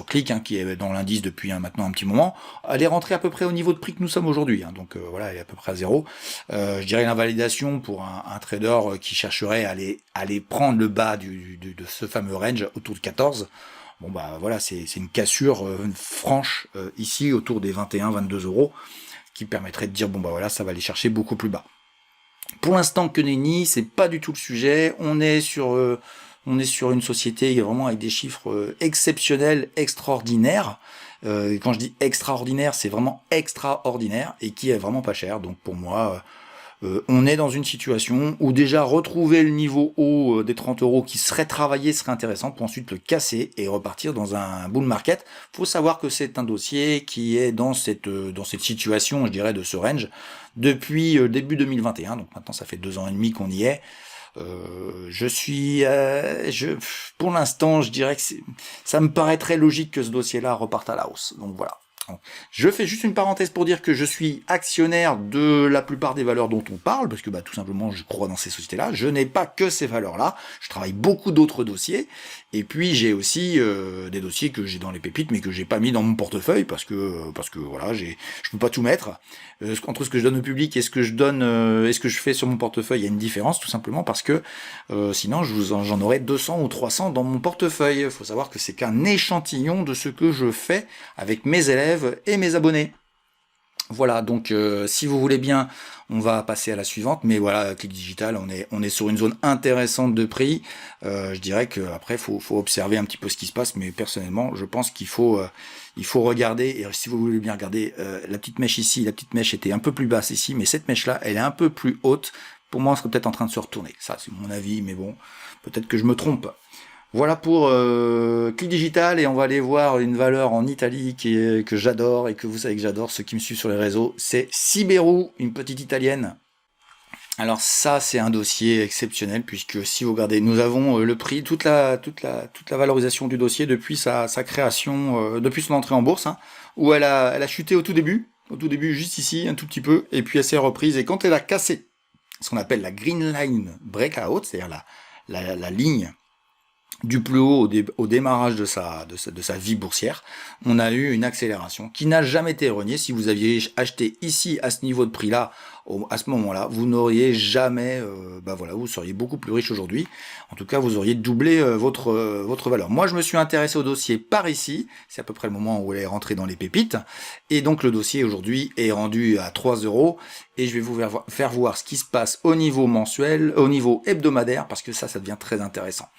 Speaker 1: Click, qui est dans l'indice depuis maintenant un petit moment, elle est rentrée à peu près au niveau de prix que nous sommes aujourd'hui. Donc voilà, elle est à peu près à zéro. Je dirais l'invalidation pour un trader qui chercherait à aller prendre le bas de ce fameux range autour de 14. Bon bah voilà, c'est une cassure franche ici autour des 21-22 €, qui permettrait de dire bon bah voilà, ça va aller chercher beaucoup plus bas. Pour l'instant, que nenni, c'est pas du tout le sujet. On est sur une société vraiment avec des chiffres exceptionnels, extraordinaires. Quand je dis extraordinaire, c'est vraiment extraordinaire, et qui est vraiment pas cher. Donc pour moi, on est dans une situation où déjà retrouver le niveau haut des 30 € qui serait travaillé serait intéressant, pour ensuite le casser et repartir dans un bull market. Faut savoir que c'est un dossier qui est dans cette situation, je dirais, de ce range depuis début 2021. Donc maintenant ça fait 2 ans et demi qu'on y est. Pour l'instant, je dirais que ça me paraît très logique que ce dossier-là reparte à la hausse. Donc voilà. Je fais juste une parenthèse pour dire que je suis actionnaire de la plupart des valeurs dont on parle, parce que tout simplement je crois dans ces sociétés-là. Je n'ai pas que ces valeurs-là, je travaille beaucoup d'autres dossiers, et puis j'ai aussi des dossiers que j'ai dans les pépites, mais que j'ai pas mis dans mon portefeuille, parce que voilà, je peux pas tout mettre. Entre ce que je donne au public et ce que je fais sur mon portefeuille, il y a une différence, tout simplement parce que sinon j'en aurais 200 ou 300 dans mon portefeuille. Il faut savoir que c'est qu'un échantillon de ce que je fais avec mes élèves et mes abonnés. Voilà, donc si vous voulez bien, on va passer à la suivante, mais voilà, Click Digital, on est sur une zone intéressante de prix. Je dirais qu'après, faut observer un petit peu ce qui se passe, mais personnellement, je pense qu'il faut regarder, et si vous voulez bien regarder, la petite mèche ici, la petite mèche était un peu plus basse ici, mais cette mèche-là, elle est un peu plus haute. Pour moi, on serait peut-être en train de se retourner. Ça, c'est mon avis, mais bon, peut-être que je me trompe. Voilà pour Click Digital, et on va aller voir une valeur en Italie que j'adore, et que vous savez que j'adore, ceux qui me suivent sur les réseaux, c'est Siberu, une petite italienne. Alors ça, c'est un dossier exceptionnel, puisque si vous regardez, nous avons le prix, toute la valorisation du dossier depuis sa création, depuis son entrée en bourse, où elle a chuté au tout début juste ici, un tout petit peu, et puis elle s'est reprise, et quand elle a cassé ce qu'on appelle la Green Line Breakout, c'est-à-dire la ligne du plus haut au démarrage de sa vie boursière, on a eu une accélération qui n'a jamais été reniée. Si vous aviez acheté ici à ce niveau de prix-là, à ce moment-là, vous n'auriez jamais, voilà, vous seriez beaucoup plus riche aujourd'hui. En tout cas, vous auriez doublé votre valeur. Moi, je me suis intéressé au dossier par ici. C'est à peu près le moment où elle est rentrée dans les pépites. Et donc, le dossier aujourd'hui est rendu à 3 euros. Et je vais vous faire voir ce qui se passe au niveau mensuel, au niveau hebdomadaire, parce que ça devient très intéressant.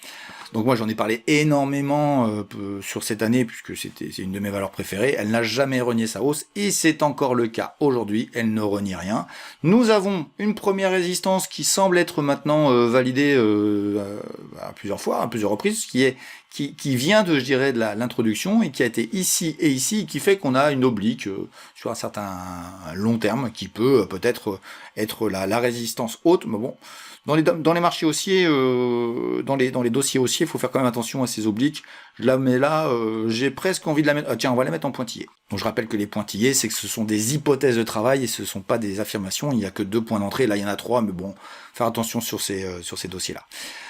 Speaker 1: Donc moi j'en ai parlé énormément sur cette année puisque c'est une de mes valeurs préférées. Elle n'a jamais renié sa hausse et c'est encore le cas aujourd'hui. Elle ne renie rien. Nous avons une première résistance qui semble être maintenant validée à plusieurs fois, à plusieurs reprises, qui vient de, je dirais, de l'introduction et qui a été ici et ici, et qui fait qu'on a une oblique sur un certain long terme qui peut peut-être être la résistance haute, mais bon. Dans les marchés haussiers, dans les dossiers haussiers, il faut faire quand même attention à ces obliques. Je la mets là, j'ai presque envie de la mettre. Ah, tiens, on va la mettre en pointillé. Donc je rappelle que les pointillés, c'est que ce sont des hypothèses de travail et ce ne sont pas des affirmations. Il n'y a que 2 points d'entrée. Là, il y en a 3, mais bon, faire attention sur ces dossiers-là.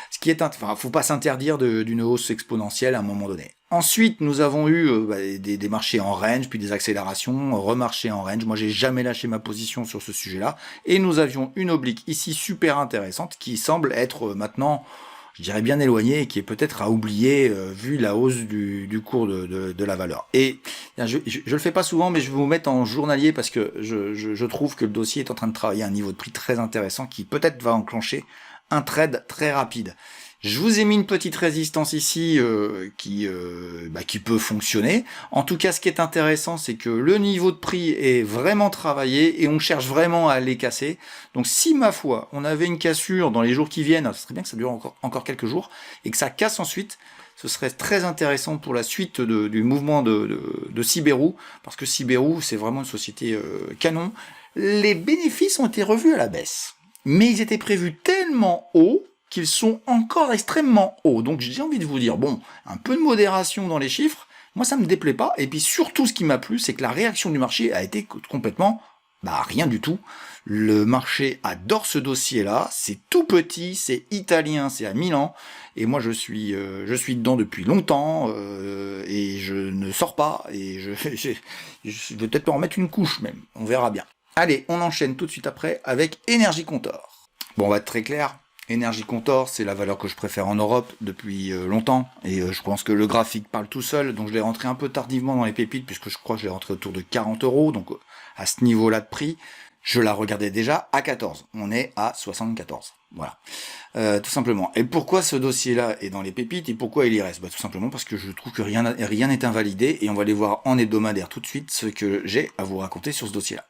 Speaker 1: Ce qui est, faut pas s'interdire d'une hausse exponentielle à un moment donné. Ensuite, nous avons eu des marchés en range, puis des accélérations, remarchés en range. Moi, j'ai jamais lâché ma position sur ce sujet-là. Et nous avions une oblique ici super intéressante qui semble être maintenant, je dirais, bien éloignée et qui est peut-être à oublier vu la hausse du cours de la valeur. Et je le fais pas souvent, mais je vais vous mettre en journalier parce que je trouve que le dossier est en train de travailler à un niveau de prix très intéressant qui peut-être va enclencher un trade très rapide. Je vous ai mis une petite résistance ici qui peut fonctionner. En tout cas, ce qui est intéressant, c'est que le niveau de prix est vraiment travaillé et on cherche vraiment à les casser. Donc si, ma foi, on avait une cassure dans les jours qui viennent, ce serait bien que ça dure encore quelques jours, et que ça casse ensuite, ce serait très intéressant pour la suite du mouvement de Siberou, parce que Siberou, c'est vraiment une société canon. Les bénéfices ont été revus à la baisse, mais ils étaient prévus tellement hauts qu'ils sont encore extrêmement hauts. Donc j'ai envie de vous dire, bon, un peu de modération dans les chiffres, moi ça me déplaît pas. Et puis surtout, ce qui m'a plu, c'est que la réaction du marché a été complètement, rien du tout. Le marché adore ce dossier-là, c'est tout petit, c'est italien, c'est à Milan, et moi je suis dedans depuis longtemps, et je ne sors pas, et je vais peut-être en mettre une couche même, on verra bien. Allez, on enchaîne tout de suite après avec Énergie Contor. Bon, on va être très clair. Énergie Contor, c'est la valeur que je préfère en Europe depuis longtemps, et je pense que le graphique parle tout seul, donc je l'ai rentré un peu tardivement dans les pépites, puisque je crois que je l'ai rentré autour de 40 euros, donc à ce niveau-là de prix, je la regardais déjà à 14, on est à 74, voilà, tout simplement. Et pourquoi ce dossier-là est dans les pépites, et pourquoi il y reste? Tout simplement parce que je trouve que rien n'est invalidé, et on va aller voir en hebdomadaire tout de suite ce que j'ai à vous raconter sur ce dossier-là.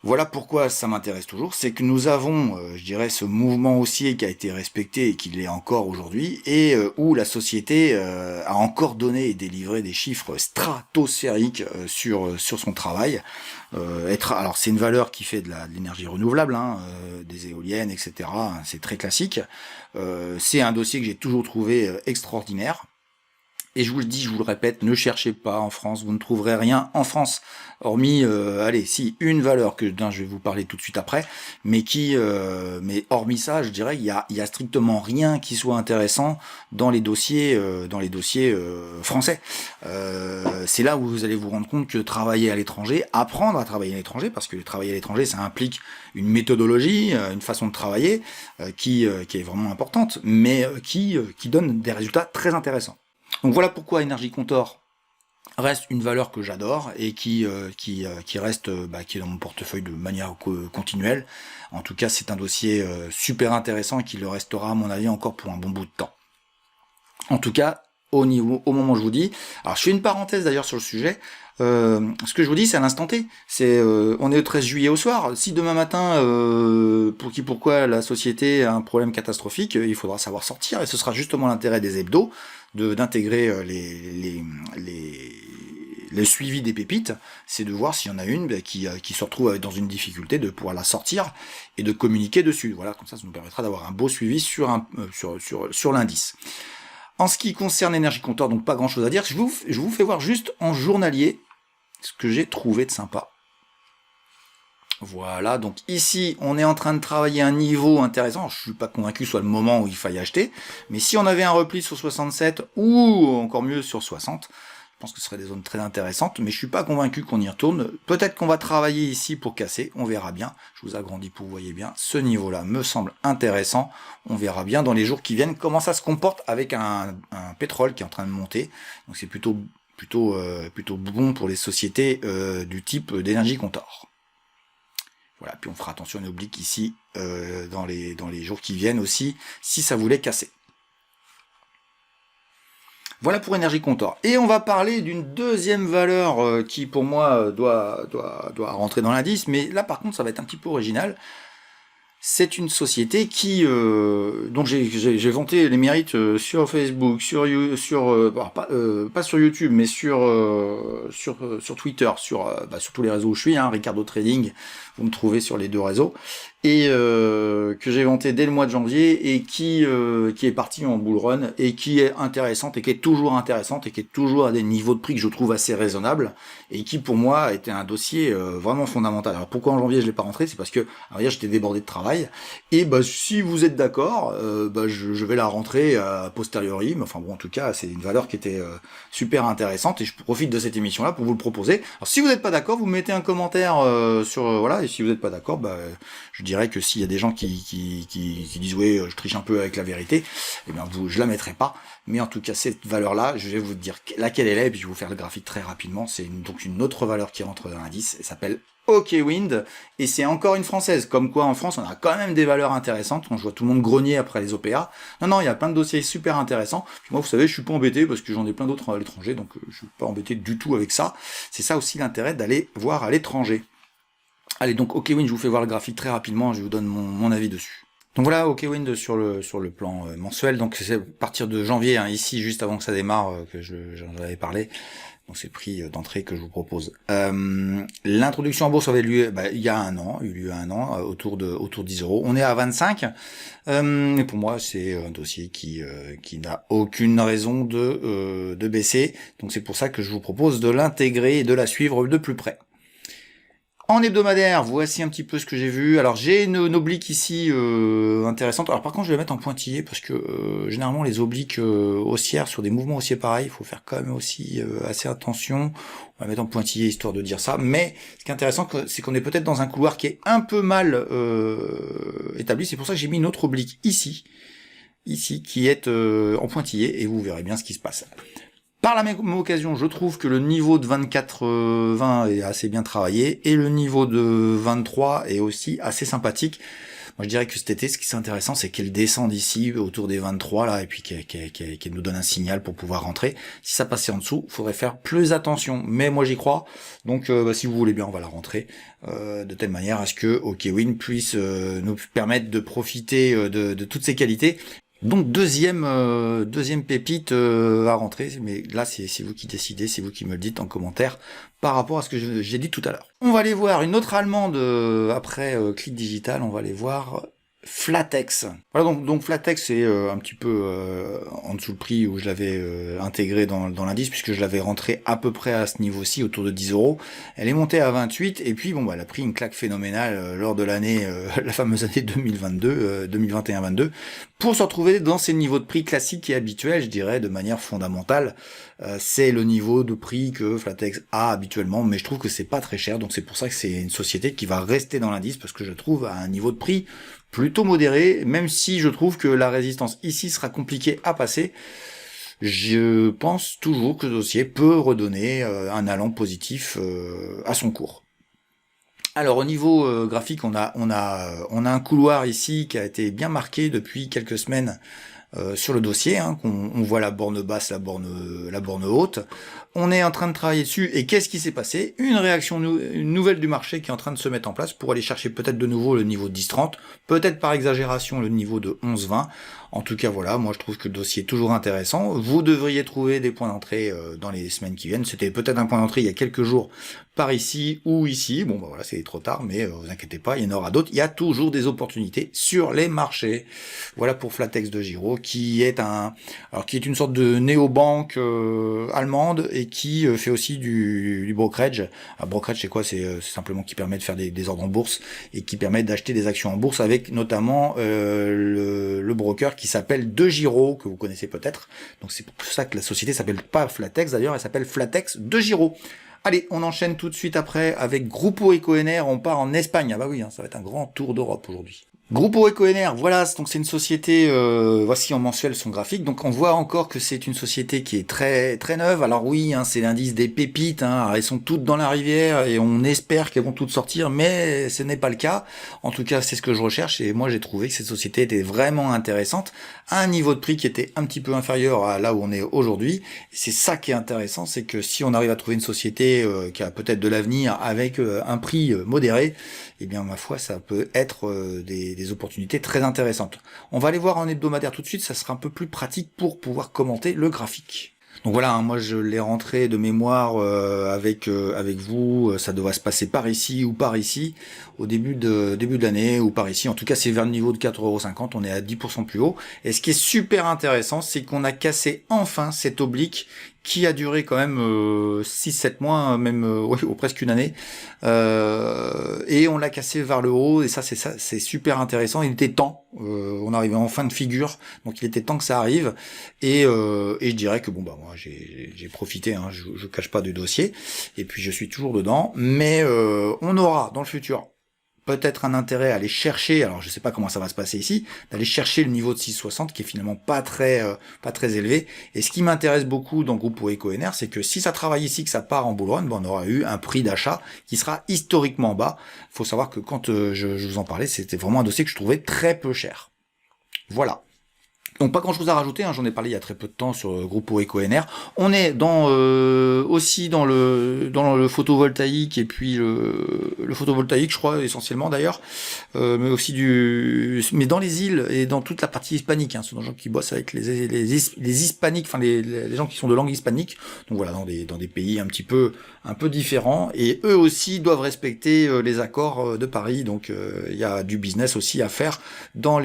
Speaker 1: Voilà pourquoi ça m'intéresse toujours, c'est que nous avons, je dirais, ce mouvement haussier qui a été respecté et qui l'est encore aujourd'hui, et où la société a encore donné et délivré des chiffres stratosphériques sur son travail. Alors c'est une valeur qui fait de l'énergie renouvelable, des éoliennes, etc. C'est très classique. C'est un dossier que j'ai toujours trouvé extraordinaire. Et je vous le dis, je vous le répète, ne cherchez pas en France, vous ne trouverez rien en France, hormis, une valeur que je vais vous parler tout de suite après, mais hormis ça, je dirais, il y a strictement rien qui soit intéressant dans les dossiers français. C'est là où vous allez vous rendre compte que travailler à l'étranger, apprendre à travailler à l'étranger, parce que travailler à l'étranger, ça implique une méthodologie, une façon de travailler qui est vraiment importante, mais qui donne des résultats très intéressants. Donc voilà pourquoi Énergie Contor reste une valeur que j'adore et qui reste qui est dans mon portefeuille de manière continuelle. En tout cas, c'est un dossier super intéressant et qui le restera à mon avis encore pour un bon bout de temps. En tout cas, au moment où je vous dis, alors je fais une parenthèse d'ailleurs sur le sujet. Ce que je vous dis, c'est à l'instant T. On est le 13 juillet au soir. Si demain matin, pourquoi la société a un problème catastrophique, il faudra savoir sortir, et ce sera justement l'intérêt des hebdos d'intégrer le suivi des pépites, c'est de voir s'il y en a une qui se retrouve dans une difficulté, de pouvoir la sortir et de communiquer dessus. Voilà, comme ça nous permettra d'avoir un beau suivi sur l'indice. En ce qui concerne Énergie Contor, donc pas grand chose à dire, je vous fais voir juste en journalier ce que j'ai trouvé de sympa. Voilà, donc ici, on est en train de travailler un niveau intéressant. Je suis pas convaincu que ce soit le moment où il faille acheter, mais si on avait un repli sur 67 ou encore mieux sur 60, je pense que ce serait des zones très intéressantes, mais je suis pas convaincu qu'on y retourne. Peut-être qu'on va travailler ici pour casser, on verra bien. Je vous agrandis pour que vous voyez bien. Ce niveau-là me semble intéressant. On verra bien dans les jours qui viennent comment ça se comporte avec un pétrole qui est en train de monter. Donc c'est plutôt bon pour les sociétés du type d'énergie comptor. Voilà, puis on fera attention à oblique ici dans les jours qui viennent aussi, si ça voulait casser. Voilà pour énergie comptor. Et on va parler d'une deuxième valeur qui pour moi doit rentrer dans l'indice, mais là par contre ça va être un petit peu original. C'est une société qui dont j'ai vanté les mérites sur Facebook, pas sur YouTube, mais sur Twitter, sur tous les réseaux où je suis, Ricardo Trading, vous me trouvez sur les deux réseaux, et que j'ai vanté dès le mois de janvier et qui est parti en bull run et qui est intéressante et qui est toujours intéressante et qui est toujours à des niveaux de prix que je trouve assez raisonnables et qui pour moi était un dossier vraiment fondamental. Alors pourquoi en janvier je l'ai pas rentré, c'est parce que hier j'étais débordé de travail et si vous êtes d'accord, je vais la rentrer a posteriori, mais enfin bon en tout cas c'est une valeur qui était super intéressante et je profite de cette émission là pour vous le proposer. Alors si vous n'êtes pas d'accord, vous mettez un commentaire voilà, et si vous n'êtes pas d'accord, je dirais que s'il y a des gens qui disent oui je triche un peu avec la vérité, eh bien je la mettrai pas, mais en tout cas cette valeur là je vais vous dire laquelle elle est et puis je vais vous faire le graphique très rapidement. C'est donc une autre valeur qui rentre dans l'indice, elle s'appelle OKWind et c'est encore une française, comme quoi en France on a quand même des valeurs intéressantes. Quand je vois tout le monde grogner après les OPA, non il y a plein de dossiers super intéressants. Puis moi vous savez je suis pas embêté parce que j'en ai plein d'autres à l'étranger, donc je suis pas embêté du tout avec ça. C'est ça aussi l'intérêt d'aller voir à l'étranger. Allez, donc OKWind, je vous fais voir le graphique très rapidement, je vous donne mon avis dessus. Donc voilà, OKWind sur le plan mensuel, donc c'est à partir de janvier, ici, juste avant que ça démarre, que j'en avais parlé. Donc c'est le prix d'entrée que je vous propose. L'introduction en bourse avait lieu il y a un an, autour de 10 euros. On est à 25. Et pour moi, c'est un dossier qui n'a aucune raison de baisser. Donc c'est pour ça que je vous propose de l'intégrer et de la suivre de plus près. En hebdomadaire, voici un petit peu ce que j'ai vu. Alors j'ai une oblique ici intéressante. Alors par contre je vais la mettre en pointillé parce que généralement les obliques haussières sur des mouvements haussiers pareils, il faut faire quand même aussi assez attention. On va la mettre en pointillé histoire de dire ça. Mais ce qui est intéressant, c'est qu'on est peut-être dans un couloir qui est un peu mal établi. C'est pour ça que j'ai mis une autre oblique ici qui est en pointillé et vous verrez bien ce qui se passe. Par la même occasion, je trouve que le niveau de 24,20 est assez bien travaillé et le niveau de 23 est aussi assez sympathique. Moi, je dirais que cet été, ce qui est intéressant, c'est qu'elle descende ici autour des 23 là et puis qu'elle nous donne un signal pour pouvoir rentrer. Si ça passait en dessous, il faudrait faire plus attention. Mais moi, j'y crois. Donc, si vous voulez bien, on va la rentrer de telle manière à ce que OKWind puisse nous permettre de profiter de toutes ses qualités. Donc deuxième pépite à rentrer, mais là c'est vous qui décidez, c'est vous qui me le dites en commentaire par rapport à ce que j'ai dit tout à l'heure. On va aller voir une autre allemande après Click Digital, on va aller voir Flatex. Voilà, donc Flatex c'est un petit peu en dessous le prix où je l'avais intégré dans l'indice, puisque je l'avais rentré à peu près à ce niveau-ci, autour de 10 euros. Elle est montée à 28 et puis elle a pris une claque phénoménale lors de l'année, la fameuse année 2021-22, pour se retrouver dans ces niveaux de prix classiques et habituels, je dirais, de manière fondamentale. C'est le niveau de prix que Flatex a habituellement, mais je trouve que c'est pas très cher, donc c'est pour ça que c'est une société qui va rester dans l'indice, parce que je trouve à un niveau de prix plutôt modéré, même si je trouve que la résistance ici sera compliquée à passer. Je pense toujours que ce dossier peut redonner un allant positif à son cours. Alors au niveau graphique, on a un couloir ici qui a été bien marqué depuis quelques semaines sur le dossier, on voit la borne basse, la borne haute. On est en train de travailler dessus, et qu'est-ce qui s'est passé? Une réaction nouvelle du marché qui est en train de se mettre en place pour aller chercher peut-être de nouveau le niveau de 10,30, peut-être par exagération le niveau de 11,20. En tout cas voilà, moi je trouve que le dossier est toujours intéressant. Vous devriez trouver des points d'entrée dans les semaines qui viennent. C'était peut-être un point d'entrée il y a quelques jours, par ici ou ici. Bon, bah voilà, c'est trop tard, mais vous inquiétez pas, il y en aura d'autres. Il y a toujours des opportunités sur les marchés. Voilà pour Flatex de Giro, qui est une sorte de néobanque allemande et qui fait aussi du brokerage. Un brokerage, c'est quoi? C'est simplement qui permet de faire des ordres en bourse et qui permet d'acheter des actions en bourse avec notamment le broker qui s'appelle De Giro, que vous connaissez peut-être. Donc c'est pour ça que la société s'appelle pas Flatex d'ailleurs, elle s'appelle Flatex De Giro. Allez, on enchaîne tout de suite après avec Grupo Ecoener, on part en Espagne. Ah bah oui, ça va être un grand tour d'Europe aujourd'hui. Grupo Ecoener, voilà, donc c'est une société, voici en mensuel son graphique, donc on voit encore que c'est une société qui est très très neuve. Alors oui, c'est l'indice des pépites, elles sont toutes dans la rivière et on espère qu'elles vont toutes sortir, mais ce n'est pas le cas. En tout cas, c'est ce que je recherche et moi j'ai trouvé que cette société était vraiment intéressante, à un niveau de prix qui était un petit peu inférieur à là où on est aujourd'hui. C'est ça qui est intéressant, c'est que si on arrive à trouver une société qui a peut-être de l'avenir avec un prix modéré, eh bien ma foi, ça peut être des opportunités très intéressantes. On va aller voir en hebdomadaire tout de suite, ça sera un peu plus pratique pour pouvoir commenter le graphique. Donc voilà, moi je l'ai rentré de mémoire avec vous, ça devrait se passer par ici ou par ici, au début de l'année, ou par ici, en tout cas c'est vers le niveau de 4,50 €, on est à 10% plus haut. Et ce qui est super intéressant, c'est qu'on a cassé enfin cette oblique qui a duré quand même 6-7 mois, même ou presque une année, et on l'a cassé vers le haut, et c'est super intéressant. Il était temps, on arrivait en fin de figure, donc il était temps que ça arrive, et je dirais que bon bah moi j'ai profité, je cache pas du dossier, et puis je suis toujours dedans, mais on aura dans le futur peut-être un intérêt à aller chercher, alors je sais pas comment ça va se passer ici, d'aller chercher le niveau de 6,60 qui est finalement pas très élevé. Et ce qui m'intéresse beaucoup dans Grupo Ecoener, c'est que si ça travaille ici, que ça part en bull run, on aura eu un prix d'achat qui sera historiquement bas. Faut savoir que quand je vous en parlais, c'était vraiment un dossier que je trouvais très peu cher. Voilà. Donc pas grand chose à rajouter, j'en ai parlé il y a très peu de temps sur Grupo Ecoener. On est aussi dans le photovoltaïque, et puis le photovoltaïque je crois essentiellement d'ailleurs, mais aussi mais dans les îles et dans toute la partie hispanique, ce sont des gens qui bossent avec les hispaniques, enfin les gens qui sont de langue hispanique, donc voilà, dans des pays un peu différents, et eux aussi doivent respecter les accords de Paris, donc il y a du business aussi à faire dans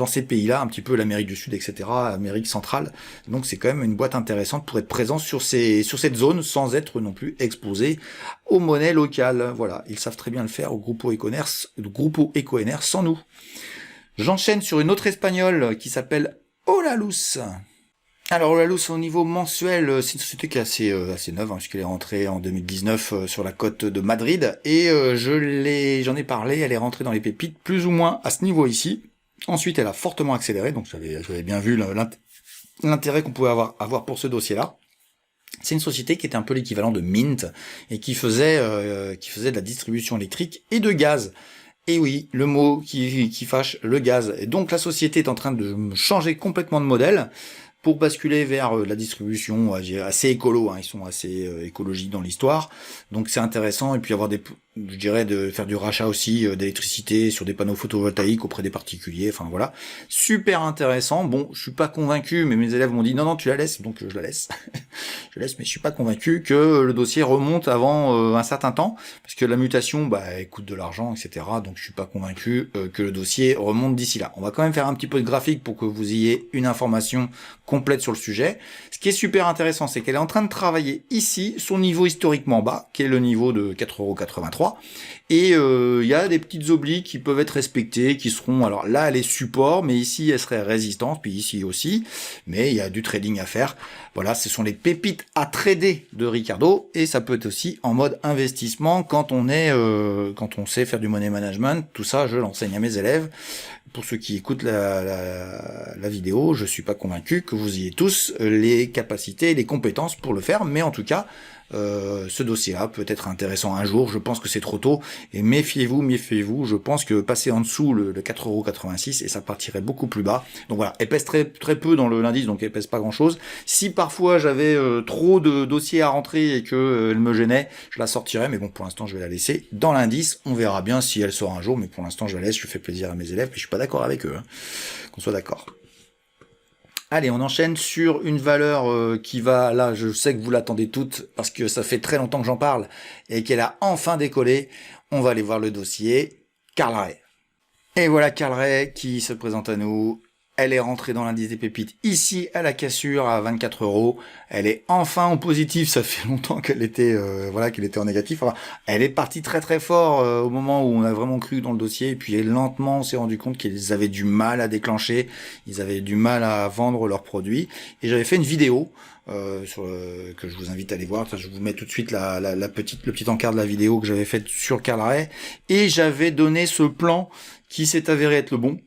Speaker 1: ces pays-là, un petit peu l'Amérique du Sud, etc., Amérique centrale. Donc c'est quand même une boîte intéressante pour être présent sur cette zone sans être non plus exposé aux monnaies locales. Voilà, ils savent très bien le faire au Grupo Ecoener sans nous. J'enchaîne sur une autre espagnole qui s'appelle Olaluz. Alors Olaluz au niveau mensuel, c'est une société qui est assez neuve, puisqu'elle est rentrée en 2019 sur la côte de Madrid, et j'en ai parlé, elle est rentrée dans les pépites plus ou moins à ce niveau ici. Ensuite, elle a fortement accéléré, donc j'avais bien vu l'intérêt qu'on pouvait avoir pour ce dossier-là. C'est une société qui était un peu l'équivalent de Mint, et qui faisait de la distribution électrique et de gaz. Et oui, le mot qui fâche, le gaz. Et donc la société est en train de changer complètement de modèle pour basculer vers la distribution assez écolo, ils sont assez écologiques dans l'histoire, donc c'est intéressant. Et puis avoir je dirais de faire du rachat aussi d'électricité sur des panneaux photovoltaïques auprès des particuliers, enfin voilà, super intéressant. Bon, je suis pas convaincu, mais mes élèves m'ont dit non tu la laisses, donc je la laisse. Je laisse, mais je suis pas convaincu que le dossier remonte avant un certain temps, parce que la mutation elle coûte de l'argent, etc. Donc je suis pas convaincu que le dossier remonte d'ici là. On va quand même faire un petit peu de graphique pour que vous ayez une information complète sur le sujet. Ce qui est super intéressant, c'est qu'elle est en train de travailler ici son niveau historiquement bas, qui est le niveau de 4,83 €, et il y a des petites obliques qui peuvent être respectées, qui seront, alors là elle est support, mais ici elle serait résistance, puis ici aussi, mais il y a du trading à faire. Voilà, ce sont les pépites à trader de Ricardo, et ça peut être aussi en mode investissement quand on sait faire du money management. Tout ça, je l'enseigne à mes élèves. Pour ceux qui écoutent la vidéo, je suis pas convaincu que vous ayez tous les capacités et les compétences pour le faire, mais en tout cas, ce dossier-là peut être intéressant un jour. Je pense que c'est trop tôt, et méfiez-vous, je pense que passer en dessous le 4,86 € et ça partirait beaucoup plus bas. Donc voilà, elle pèse très, très peu dans l'indice, donc elle pèse pas grand-chose. Si parfois j'avais trop de dossiers à rentrer et que elle me gênait, je la sortirais, mais bon, pour l'instant je vais la laisser dans l'indice. On verra bien si elle sort un jour, mais pour l'instant je la laisse, je fais plaisir à mes élèves, mais je suis pas d'accord avec eux, qu'on soit d'accord. Allez, on enchaîne sur une valeur qui va, là, je sais que vous l'attendez toutes, parce que ça fait très longtemps que j'en parle, et qu'elle a enfin décollé. On va aller voir le dossier. Carl Ray. Et voilà Carl Ray qui se présente à nous. Elle est rentrée dans l'indice des pépites ici à la cassure à 24 euros. Elle est enfin en positif. Ça fait longtemps qu'elle était, qu'elle était en négatif. Enfin, elle est partie très très fort au moment où on a vraiment cru dans le dossier. Et puis lentement, on s'est rendu compte qu'ils avaient du mal à déclencher. Ils avaient du mal à vendre leurs produits. Et j'avais fait une vidéo que je vous invite à aller voir. Je vous mets tout de suite le petit encart de la vidéo que j'avais faite sur Carl Ray. Et j'avais donné ce plan qui s'est avéré être le bon.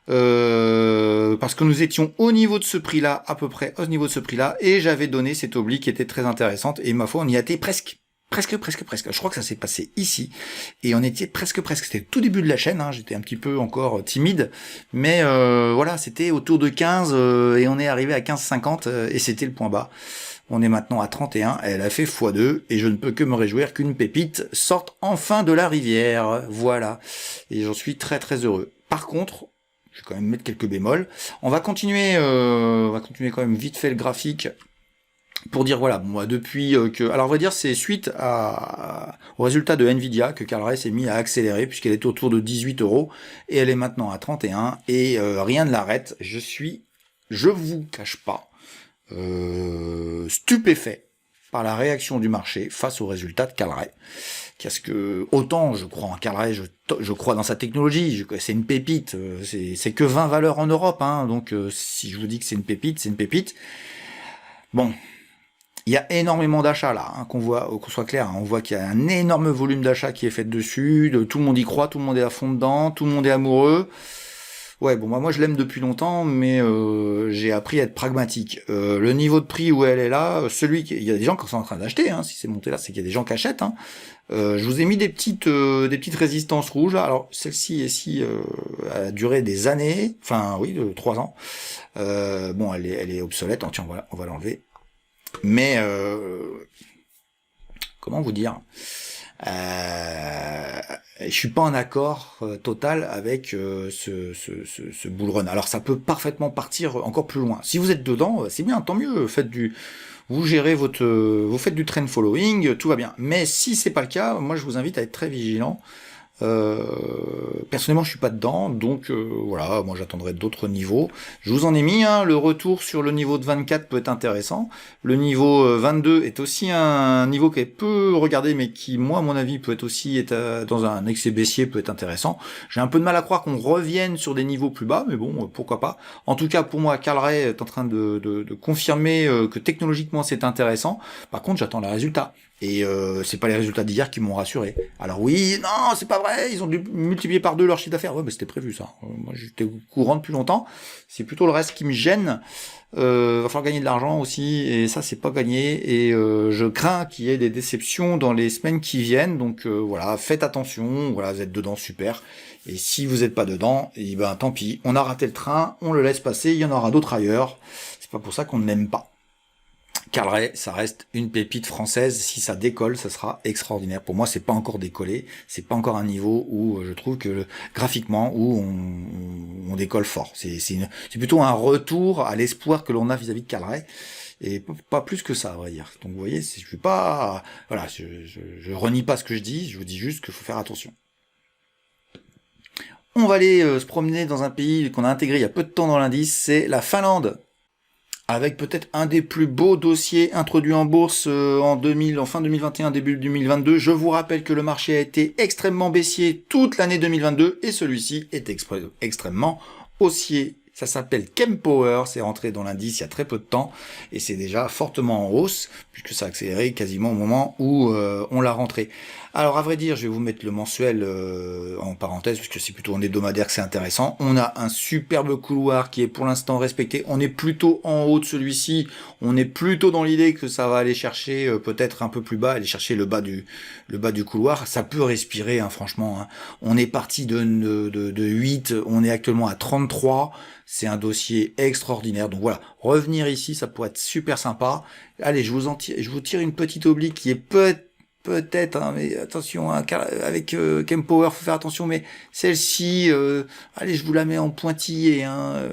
Speaker 1: Parce que nous étions au niveau de ce prix-là, à peu près au niveau de ce prix-là, et j'avais donné cette oblique qui était très intéressante, et ma foi, on y était presque. Je crois que ça s'est passé ici, et on était presque. C'était le tout début de la chaîne, hein, j'étais un petit peu encore timide, mais voilà, c'était autour de 15, et on est arrivé à 15,50, et c'était le point bas. On est maintenant à 31, elle a fait x2, et je ne peux que me réjouir qu'une pépite sorte enfin de la rivière, voilà, et j'en suis très très heureux. Par contre, je vais quand même mettre quelques bémols. On va continuer quand même vite fait le graphique pour dire voilà, moi depuis que, alors on va dire c'est suite au résultat de Nvidia que Carl Ray s'est mis à accélérer puisqu'elle était autour de 18 euros et elle est maintenant à 31 et rien ne l'arrête. Je vous cache pas, stupéfait par la réaction du marché face au résultat de Carl Ray. Qu'est-ce que autant je crois en Carl Ray, je crois dans sa technologie, c'est une pépite, c'est que 20 valeurs en Europe, hein, donc si je vous dis que c'est une pépite, c'est une pépite. Bon, il y a énormément d'achats là, hein, qu'on soit clair, hein, on voit qu'il y a un énorme volume d'achats qui est fait dessus, tout le monde y croit, tout le monde est à fond dedans, tout le monde est amoureux. Ouais, bon, moi je l'aime depuis longtemps, mais j'ai appris à être pragmatique. Le niveau de prix où elle est là, il y a des gens qui sont en train d'acheter, hein, si c'est monté là, c'est qu'il y a des gens qui achètent. Hein. Je vous ai mis des petites résistances rouges là. Alors celle-ci ici a duré des années, enfin oui, 3 ans. Bon, elle est obsolète. Hein, tiens, voilà, on va l'enlever. Mais comment vous dire? Je suis pas en accord total avec ce bull run. Alors ça peut parfaitement partir encore plus loin. Si vous êtes dedans, c'est bien, tant mieux. Vous gérez vous faites du trend following, tout va bien. Mais si c'est pas le cas, moi je vous invite à être très vigilant. Personnellement je suis pas dedans, donc voilà, moi j'attendrai d'autres niveaux. Je vous en ai mis, hein, le retour sur le niveau de 24 peut être intéressant. Le niveau 22 est aussi un niveau qui est peu regardé, mais qui, moi à mon avis, peut être aussi dans un excès baissier, peut être intéressant. J'ai un peu de mal à croire qu'on revienne sur des niveaux plus bas, mais bon, pourquoi pas. En tout cas, pour moi, Carl Ray est en train de confirmer que technologiquement c'est intéressant. Par contre, j'attends les résultats. Et c'est pas les résultats d'hier qui m'ont rassuré. Alors oui, non, c'est pas vrai, ils ont dû multiplier par 2 leur chiffre d'affaires. Ouais, mais c'était prévu ça. Moi j'étais au courant depuis longtemps. C'est plutôt le reste qui me gêne. Va falloir gagner de l'argent aussi, et ça c'est pas gagné. Et je crains qu'il y ait des déceptions dans les semaines qui viennent. Donc voilà, faites attention. Voilà, vous êtes dedans, super. Et si vous êtes pas dedans, et ben tant pis. On a raté le train, on le laisse passer. Il y en aura d'autres ailleurs. C'est pas pour ça qu'on ne l'aime pas. Carl Ray, ça reste une pépite française. Si ça décolle, ça sera extraordinaire. Pour moi, c'est pas encore décollé. C'est pas encore un niveau où je trouve que graphiquement, où on décolle fort. C'est plutôt un retour à l'espoir que l'on a vis-à-vis de Carl Ray. Et pas plus que ça, à vrai dire. Donc, vous voyez, je suis pas, voilà, je renie pas ce que je dis. Je vous dis juste qu'il faut faire attention. On va aller se promener dans un pays qu'on a intégré il y a peu de temps dans l'indice. C'est la Finlande. Avec peut-être un des plus beaux dossiers introduits en bourse en fin 2021, début 2022. Je vous rappelle que le marché a été extrêmement baissier toute l'année 2022 et celui-ci est extrêmement haussier. Ça s'appelle Kempower, c'est rentré dans l'indice il y a très peu de temps et c'est déjà fortement en hausse puisque ça a accéléré quasiment au moment où on l'a rentré. Alors à vrai dire, je vais vous mettre le mensuel en parenthèse puisque c'est plutôt en hebdomadaire que c'est intéressant. On a un superbe couloir qui est pour l'instant respecté. On est plutôt en haut de celui-ci. On est plutôt dans l'idée que ça va aller chercher peut-être un peu plus bas, aller chercher le bas du couloir. Ça peut respirer, hein, franchement. Hein. On est parti de 8, on est actuellement à 33. C'est un dossier extraordinaire. Donc voilà, revenir ici, ça pourrait être super sympa. Allez, je vous tire une petite oblique qui est peut-être, hein, mais attention, hein, avec Kempower, faut faire attention, mais celle-ci, allez, je vous la mets en pointillé. Hein,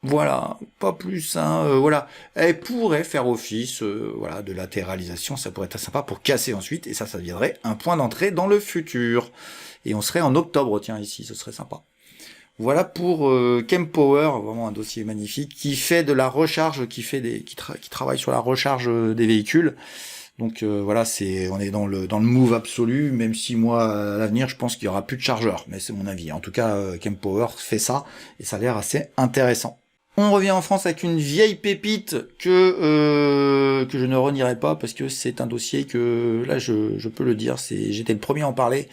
Speaker 1: Voilà, pas plus, hein, voilà. Elle pourrait faire office, voilà, de latéralisation, ça pourrait être sympa pour casser ensuite, et ça deviendrait un point d'entrée dans le futur. Et on serait en octobre, tiens, ici, ce serait sympa. Voilà pour Kempower, vraiment un dossier magnifique, qui fait de la recharge, qui travaille sur la recharge des véhicules. Donc voilà, on est dans le move absolu, même si moi à l'avenir je pense qu'il y aura plus de chargeurs, mais c'est mon avis. En tout cas, Kempower fait ça et ça a l'air assez intéressant. On revient en France avec une vieille pépite que je ne renierai pas parce que c'est un dossier que là je peux le dire, j'étais le premier à en parler.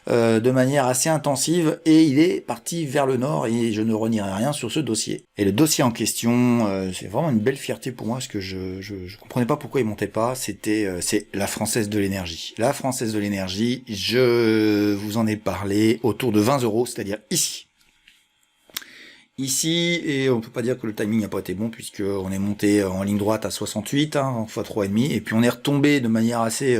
Speaker 1: De manière assez intensive et il est parti vers le nord et je ne renierai rien sur ce dossier. Et le dossier en question, c'est vraiment une belle fierté pour moi parce que je comprenais pas pourquoi il montait pas. C'est la Française de l'énergie. La Française de l'énergie, je vous en ai parlé autour de 20 €, c'est-à-dire ici. Ici, et on peut pas dire que le timing n'a pas été bon puisque on est monté en ligne droite à 68, hein, fois 3,5, et puis on est retombé de manière assez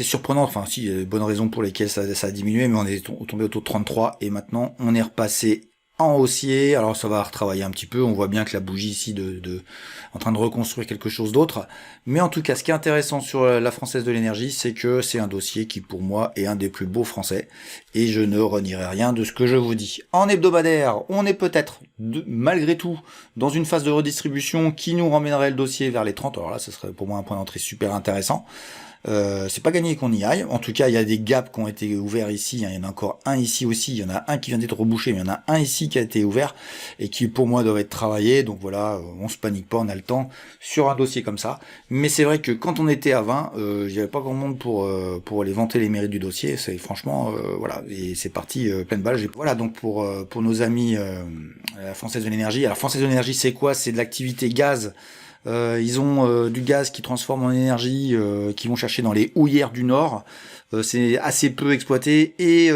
Speaker 1: surprenante, enfin si, il y a de bonnes raisons pour lesquelles ça a diminué, mais on est tombé autour de 33, et maintenant on est repassé en haussier. Alors ça va retravailler un petit peu, on voit bien que la bougie ici en train de reconstruire quelque chose d'autre, mais en tout cas ce qui est intéressant sur la Française de l'énergie, c'est que c'est un dossier qui pour moi est un des plus beaux français, et je ne renierai rien de ce que je vous dis. En hebdomadaire, on est peut-être malgré tout dans une phase de redistribution qui nous ramènerait le dossier vers les 30, alors là ce serait pour moi un point d'entrée super intéressant. C'est pas gagné qu'on y aille. En tout cas, il y a des gaps qui ont été ouverts ici. Il y en a encore un ici aussi. Il y en a un qui vient d'être rebouché, mais il y en a un ici qui a été ouvert et qui, pour moi, doit être travaillé. Donc voilà, on se panique pas, on a le temps sur un dossier comme ça. Mais c'est vrai que quand on était à 20, il n'y avait pas grand monde pour aller vanter les mérites du dossier. C'est franchement, voilà, et c'est parti pleine balle. Voilà, donc pour nos amis la Française de l'énergie. Alors Française de l'énergie, c'est quoi? C'est de l'activité gaz. Ils ont du gaz qui transforme en énergie, qui vont chercher dans les houillères du Nord. C'est assez peu exploité et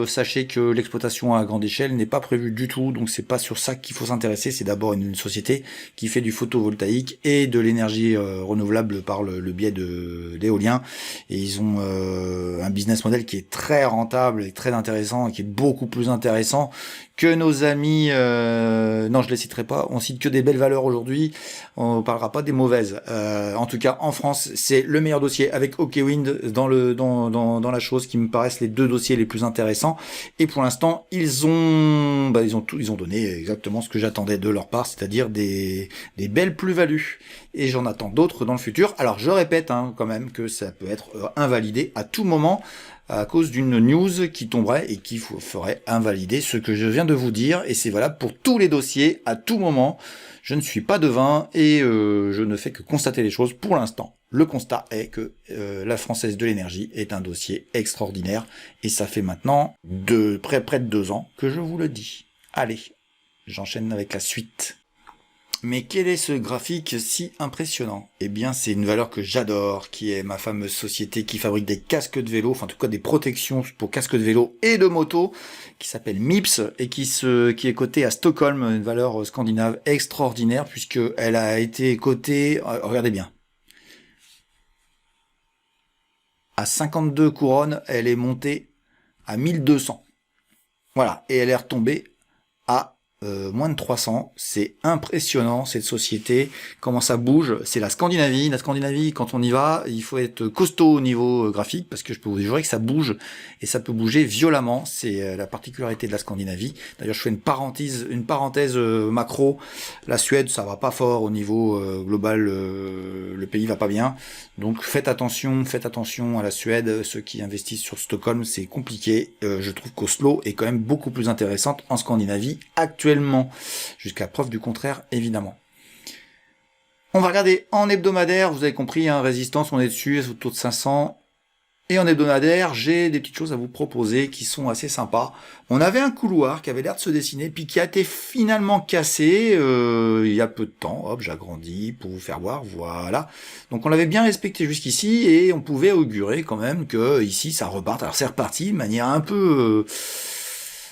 Speaker 1: sachez que l'exploitation à grande échelle n'est pas prévue du tout, donc c'est pas sur ça qu'il faut s'intéresser. C'est d'abord une société qui fait du photovoltaïque et de l'énergie renouvelable par le biais de l'éolien, et ils ont un business model qui est très rentable et très intéressant et qui est beaucoup plus intéressant que nos amis, non je les citerai pas, on cite que des belles valeurs aujourd'hui, on parlera pas des mauvaises. En tout cas en France c'est le meilleur dossier avec OKWind dans la chose, qui me paraissent les deux dossiers les plus intéressants, et pour l'instant ils ont donné exactement ce que j'attendais de leur part, c'est-à-dire des belles plus-values, et j'en attends d'autres dans le futur. Alors je répète quand même que ça peut être invalidé à tout moment à cause d'une news qui tomberait et qui ferait invalider ce que je viens de vous dire, et c'est valable pour tous les dossiers à tout moment. Je ne suis pas devin et je ne fais que constater les choses pour l'instant. Le constat est que la Française de l'énergie est un dossier extraordinaire, et ça fait maintenant près de 2 ans que je vous le dis. Allez, j'enchaîne avec la suite. Mais quel est ce graphique si impressionnant? Eh bien, c'est une valeur que j'adore, qui est ma fameuse société qui fabrique des casques de vélo, enfin en tout cas des protections pour casques de vélo et de moto, qui s'appelle Mips et qui est cotée à Stockholm, une valeur scandinave extraordinaire puisque elle a été cotée, regardez bien, à 52 couronnes, elle est montée à 1200. Voilà, et elle est retombée à moins de 300, c'est impressionnant cette société, comment ça bouge. C'est la Scandinavie. La Scandinavie, quand on y va, il faut être costaud au niveau graphique, parce que je peux vous jurer que ça bouge, et ça peut bouger violemment. C'est la particularité de la Scandinavie. D'ailleurs, je fais une parenthèse macro. La Suède, ça va pas fort au niveau global, le pays va pas bien. Donc faites attention à la Suède. Ceux qui investissent sur Stockholm, c'est compliqué. Je trouve qu'Oslo est quand même beaucoup plus intéressante en Scandinavie actuellement, jusqu'à preuve du contraire évidemment. On va regarder en hebdomadaire, vous avez compris, résistance, on est dessus, autour de 500. Et en hebdomadaire, j'ai des petites choses à vous proposer qui sont assez sympas. On avait un couloir qui avait l'air de se dessiner, puis qui a été finalement cassé il y a peu de temps. Hop, j'agrandis pour vous faire voir, voilà. Donc on l'avait bien respecté jusqu'ici, et on pouvait augurer quand même que ici ça reparte. Alors c'est reparti de manière un peu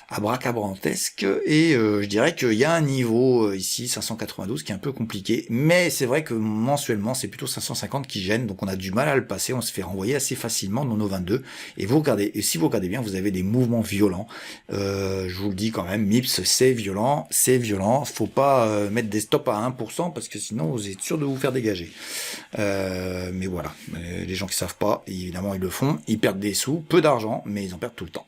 Speaker 1: abracadabrantesque, et je dirais qu'il y a un niveau ici 592 qui est un peu compliqué, mais c'est vrai que mensuellement c'est plutôt 550 qui gêne, donc on a du mal à le passer, on se fait renvoyer assez facilement dans nos 22, et vous regardez, et si vous regardez bien, vous avez des mouvements violents. Je vous le dis quand même, MIPS c'est violent, faut pas mettre des stops à 1% parce que sinon vous êtes sûr de vous faire dégager. Mais voilà, les gens qui savent pas, évidemment ils le font, ils perdent des sous, peu d'argent, mais ils en perdent tout le temps.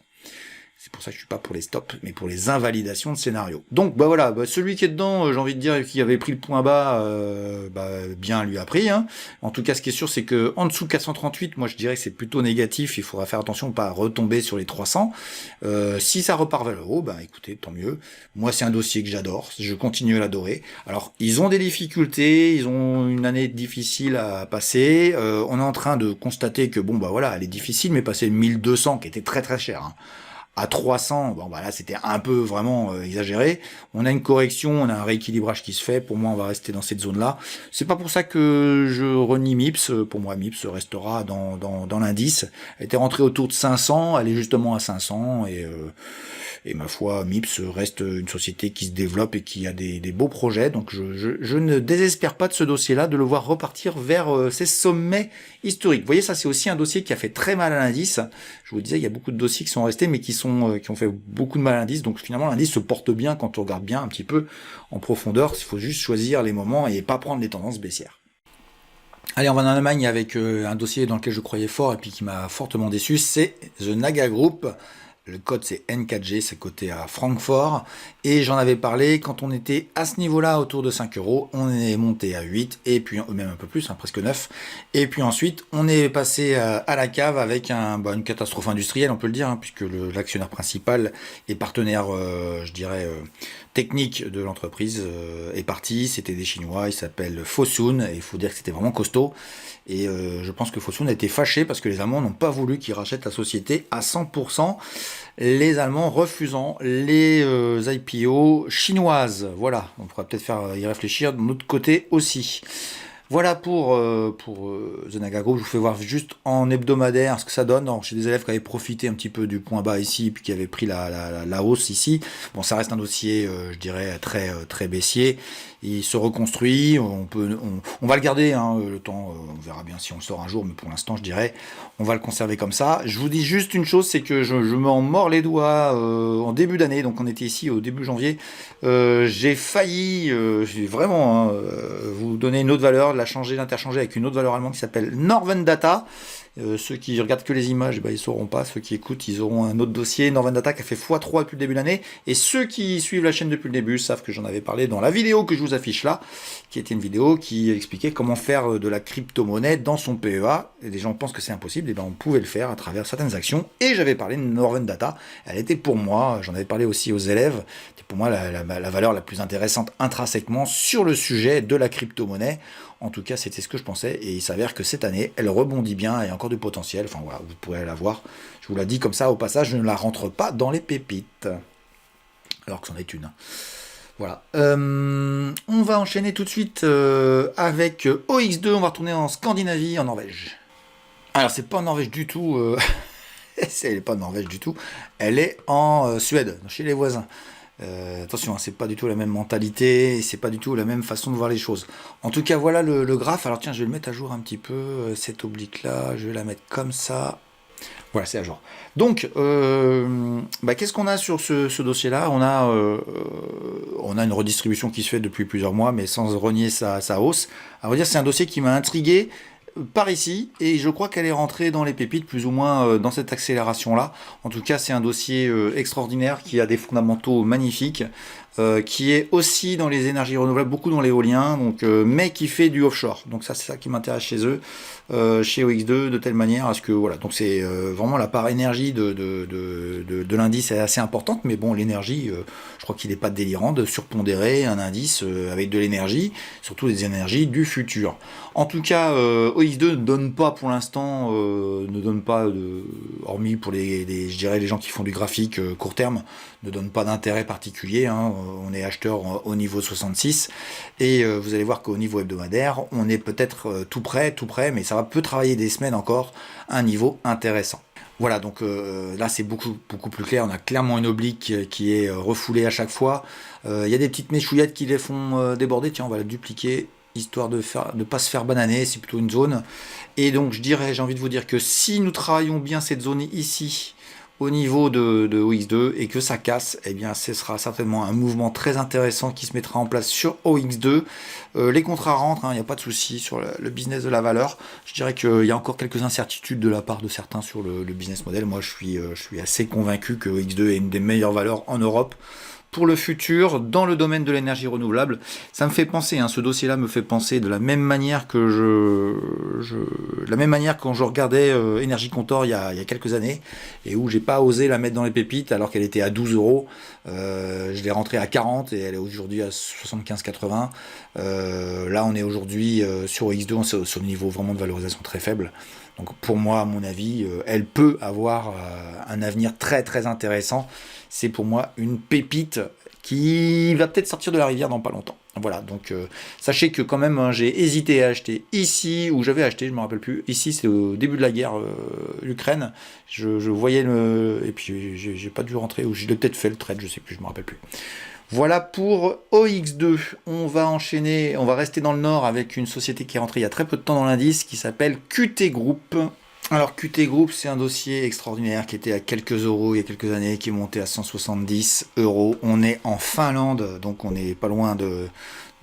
Speaker 1: C'est pour ça que je suis pas pour les stops, mais pour les invalidations de scénario. Donc bah voilà, celui qui est dedans, j'ai envie de dire, qui avait pris le point bas, bien lui a pris. Hein. En tout cas, ce qui est sûr, c'est que en dessous de 438, moi je dirais que c'est plutôt négatif. Il faudra faire attention de pas retomber sur les 300. Si ça repart vers le haut, écoutez, tant mieux. Moi, c'est un dossier que j'adore. Je continue à l'adorer. Alors, ils ont des difficultés, ils ont une année difficile à passer. On est en train de constater que elle est difficile, mais passer 1200, qui était très très cher. Hein, à 300, là c'était un peu vraiment exagéré. On a une correction, on a un rééquilibrage qui se fait. Pour moi, on va rester dans cette zone-là. C'est pas pour ça que je renie MIPS. Pour moi, MIPS restera dans l'indice. Elle était rentrée autour de 500, elle est justement à 500 et ma foi, MIPS reste une société qui se développe et qui a des beaux projets. Donc je ne désespère pas de ce dossier-là, de le voir repartir vers ses sommets historiques. Vous voyez, ça c'est aussi un dossier qui a fait très mal à l'indice. Je vous disais, il y a beaucoup de dossiers qui sont restés, mais qui ont fait beaucoup de mal à l'indice. Donc finalement, l'indice se porte bien quand on regarde bien un petit peu en profondeur. Il faut juste choisir les moments et pas prendre les tendances baissières. Allez, on va en Allemagne avec un dossier dans lequel je croyais fort et puis qui m'a fortement déçu, c'est The Naga Group. Le code c'est N4G, c'est coté à Francfort. Et j'en avais parlé quand on était à ce niveau-là, autour de 5 euros. On est monté à 8, et puis même un peu plus, presque 9. Et puis ensuite, on est passé à la cave avec une catastrophe industrielle, on peut le dire, puisque l'actionnaire principal et partenaire, technique de l'entreprise est parti. C'était des Chinois, il s'appelle Fosun, et il faut dire que c'était vraiment costaud. Et je pense que Fosun a été fâché parce que les Allemands n'ont pas voulu qu'ils rachètent la société à 100%. Les Allemands refusant les IPO chinoises. Voilà, on pourra peut-être y réfléchir de notre côté aussi. Voilà pour The Naga Group. Je vous fais voir juste en hebdomadaire ce que ça donne. Alors, chez des élèves qui avaient profité un petit peu du point bas ici, puis qui avaient pris la hausse ici. Bon, ça reste un dossier, je dirais, très très baissier. Il se reconstruit. On va le garder, le temps. On verra bien si on le sort un jour, mais pour l'instant, je dirais, on va le conserver comme ça. Je vous dis juste une chose, c'est que je m'en mords les doigts en début d'année. Donc, on était ici au début janvier. J'ai failli, vraiment vous donner une autre valeur, l'interchanger avec une autre valeur allemande qui s'appelle Norven Data. Ceux qui regardent que les images, ils sauront pas. Ceux qui écoutent, ils auront un autre dossier. Norven Data qui a fait x3 depuis le début de l'année. Et ceux qui suivent la chaîne depuis le début savent que j'en avais parlé dans la vidéo que je vous affiche là, qui était une vidéo qui expliquait comment faire de la crypto-monnaie dans son PEA. Et les gens pensent que c'est impossible. Et on pouvait le faire à travers certaines actions. Et j'avais parlé de Norven Data. Elle était pour moi, j'en avais parlé aussi aux élèves, c'était pour moi la valeur la plus intéressante intrinsèquement sur le sujet de la crypto-monnaie. En tout cas, c'était ce que je pensais, et il s'avère que cette année, elle rebondit bien, et encore du potentiel, enfin voilà, vous pourrez la voir. Je vous l'ai dit comme ça, au passage, je ne la rentre pas dans les pépites. Alors que c'en est une. Voilà. On va enchaîner tout de suite avec OX2, on va retourner en Scandinavie, en Norvège. Alors, c'est pas en Norvège du tout, elle n'est pas en Norvège du tout, elle est en Suède, chez les voisins. Attention, c'est pas du tout la même mentalité, c'est pas du tout la même façon de voir les choses. En tout cas, voilà le graphe. Alors tiens, je vais le mettre à jour un petit peu, cette oblique là, je vais la mettre comme ça. Voilà, c'est à jour. Donc, qu'est-ce qu'on a sur ce dossier-là ? On a une redistribution qui se fait depuis plusieurs mois, mais sans renier sa hausse. À vrai dire, c'est un dossier qui m'a intrigué par ici, et je crois qu'elle est rentrée dans les pépites plus ou moins dans cette accélération là. En tout cas, c'est un dossier extraordinaire qui a des fondamentaux magnifiques, qui est aussi dans les énergies renouvelables, beaucoup dans l'éolien, mais qui fait du offshore. Donc ça, c'est ça qui m'intéresse chez eux, chez OX2, de telle manière à ce que voilà. Donc c'est vraiment la part énergie de l'indice est assez importante, mais bon, l'énergie, je crois qu'il n'est pas délirant de surpondérer un indice avec de l'énergie, surtout des énergies du futur. En tout cas, OX2 ne donne pas pour l'instant, hormis pour je dirais les gens qui font du graphique court terme, ne donne pas d'intérêt particulier. On est acheteur au niveau 66, et vous allez voir qu'au niveau hebdomadaire, on est peut-être tout près, mais ça peut travailler des semaines encore, un niveau intéressant. Voilà, donc là c'est beaucoup plus clair. On a clairement une oblique qui est refoulée à chaque fois. Il y a des petites méchouillettes qui les font déborder. Tiens, on va la dupliquer histoire de pas se faire bananer. C'est plutôt une zone. Et donc j'ai envie de vous dire que si nous travaillons bien cette zone ici au niveau de OX2 et que ça casse, eh bien ce sera certainement un mouvement très intéressant qui se mettra en place sur OX2. Les contrats rentrent, il n'y a pas de souci sur le business de la valeur. Je dirais qu'il y a encore quelques incertitudes de la part de certains sur le business model. Moi je suis assez convaincu que OX2 est une des meilleures valeurs en Europe pour le futur dans le domaine de l'énergie renouvelable. Ça me fait penser, ce dossier-là me fait penser de la même manière que la même manière quand je regardais Énergie Comptor il y a quelques années et où j'ai pas osé la mettre dans les pépites alors qu'elle était à 12 euros. Je l'ai rentrée à 40 et elle est aujourd'hui à 75,80. Là, on est aujourd'hui sur X2 sur le niveau vraiment de valorisation très faible. Donc pour moi, à mon avis, elle peut avoir un avenir très très intéressant. C'est pour moi une pépite qui va peut-être sortir de la rivière dans pas longtemps. Voilà, donc sachez que quand même j'ai hésité à acheter ici, où j'avais acheté, je me rappelle plus. Ici c'est au début de la guerre l'Ukraine. Je voyais et puis j'ai pas dû rentrer, ou je l'ai peut-être fait le trade, je sais plus, je me rappelle plus. Voilà pour OX2. On va enchaîner, on va rester dans le nord avec une société qui est rentrée il y a très peu de temps dans l'indice qui s'appelle QT Group. Alors QT Group, c'est un dossier extraordinaire qui était à quelques euros il y a quelques années, qui est monté à 170 euros. On est en Finlande, donc on n'est pas loin de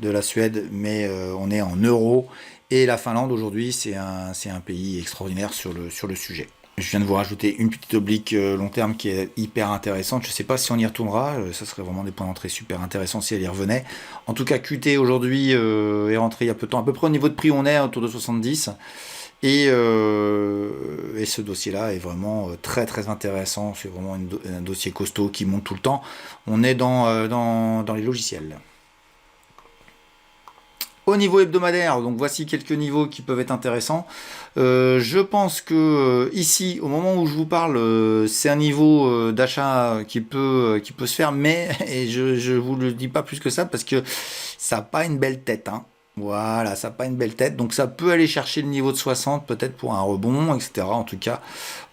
Speaker 1: la Suède, mais on est en euros. Et la Finlande aujourd'hui, c'est un pays extraordinaire sur le sujet. Je viens de vous rajouter une petite oblique long terme qui est hyper intéressante. Je ne sais pas si on y retournera. Ça serait vraiment des points d'entrée super intéressants si elle y revenait. En tout cas, QT aujourd'hui est rentré il y a peu de temps. À peu près au niveau de prix, on est autour de 70. Et ce dossier-là est vraiment très très intéressant. C'est vraiment un dossier costaud qui monte tout le temps. On est dans les logiciels. Au niveau hebdomadaire, donc voici quelques niveaux qui peuvent être intéressants. Je pense que ici, au moment où je vous parle, c'est un niveau d'achat qui peut se faire, mais et je vous le dis pas plus que ça parce que ça n'a pas une belle tête. Voilà, ça n'a pas une belle tête, donc ça peut aller chercher le niveau de 60 peut-être pour un rebond, etc. En tout cas,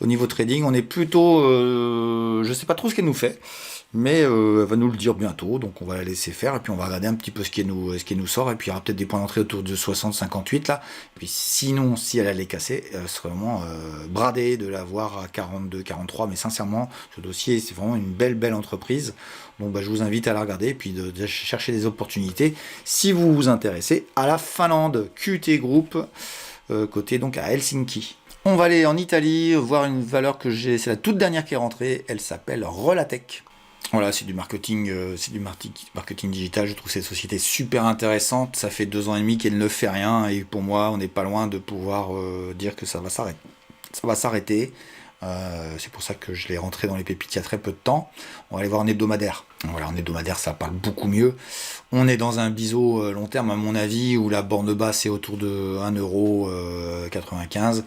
Speaker 1: au niveau trading, on est plutôt, je sais pas trop ce qu'elle nous fait. Mais elle va nous le dire bientôt, donc on va la laisser faire, et puis on va regarder un petit peu ce qui nous sort, et puis il y aura peut-être des points d'entrée autour de 60-58 là, et puis sinon, si elle allait casser, ce serait vraiment bradé de la voir à 42-43, mais sincèrement, ce dossier, c'est vraiment une belle entreprise, donc je vous invite à la regarder, et puis de chercher des opportunités, si vous vous intéressez à la Finlande, QT Group, côté donc à Helsinki. On va aller en Italie, voir une valeur c'est la toute dernière qui est rentrée, elle s'appelle Relatech. Voilà, c'est du marketing digital. Je trouve cette société super intéressante. Ça fait 2 ans et demi qu'elle ne fait rien, et pour moi, on n'est pas loin de pouvoir dire que ça va s'arrêter. Ça va s'arrêter. C'est pour ça que je l'ai rentré dans les pépites il y a très peu de temps. On va aller voir en hebdomadaire. Voilà, en hebdomadaire, ça parle beaucoup mieux. On est dans un biseau long terme, à mon avis, où la borne basse est autour de 1,95 €.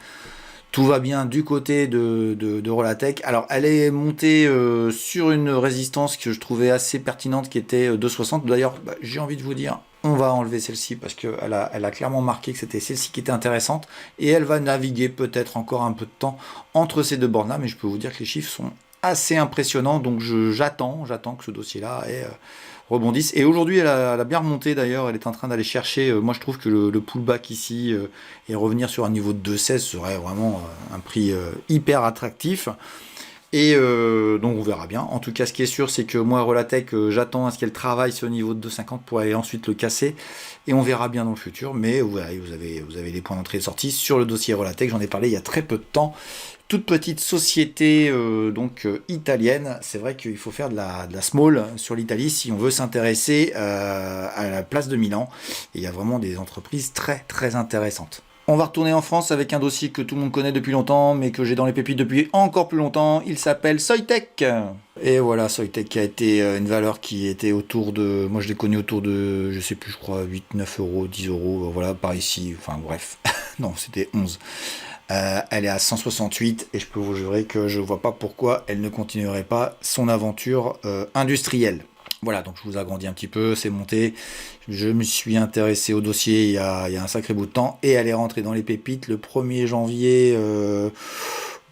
Speaker 1: Tout va bien du côté de Relatech. Alors, elle est montée sur une résistance que je trouvais assez pertinente, qui était 2,60. D'ailleurs, j'ai envie de vous dire, on va enlever celle-ci parce qu'elle a clairement marqué que c'était celle-ci qui était intéressante. Et elle va naviguer peut-être encore un peu de temps entre ces deux bornes-là. Mais je peux vous dire que les chiffres sont assez impressionnants. Donc, j'attends que ce dossier-là rebondisse. Et aujourd'hui, elle a bien remonté d'ailleurs. Elle est en train d'aller chercher. Moi, je trouve que le pullback ici et revenir sur un niveau de 2,16 serait vraiment un prix hyper attractif. Et donc, on verra bien. En tout cas, ce qui est sûr, c'est que moi, Relatech, j'attends à ce qu'elle travaille ce niveau de 2,50 pour aller ensuite le casser. Et on verra bien dans le futur. Mais voilà, vous avez les points d'entrée et de sortie sur le dossier Relatech. J'en ai parlé il y a très peu de temps. Toute petite société italienne. C'est vrai qu'il faut faire de la small sur l'Italie si on veut s'intéresser à la place de Milan. Et il y a vraiment des entreprises très très intéressantes. On va retourner en France avec un dossier que tout le monde connaît depuis longtemps, mais que j'ai dans les pépites depuis encore plus longtemps. Il s'appelle Soitec. Et voilà, Soitec qui a été une valeur qui était autour de... Moi je l'ai connu autour de, je sais plus, je crois 8, 9 euros, 10 euros, voilà, par ici. Enfin bref, non, c'était 11. Elle est à 168 et je peux vous jurer que je vois pas pourquoi elle ne continuerait pas son aventure industrielle. Voilà, donc je vous agrandis un petit peu, c'est monté. Je me suis intéressé au dossier il y a un sacré bout de temps et elle est rentrée dans les pépites le 1er janvier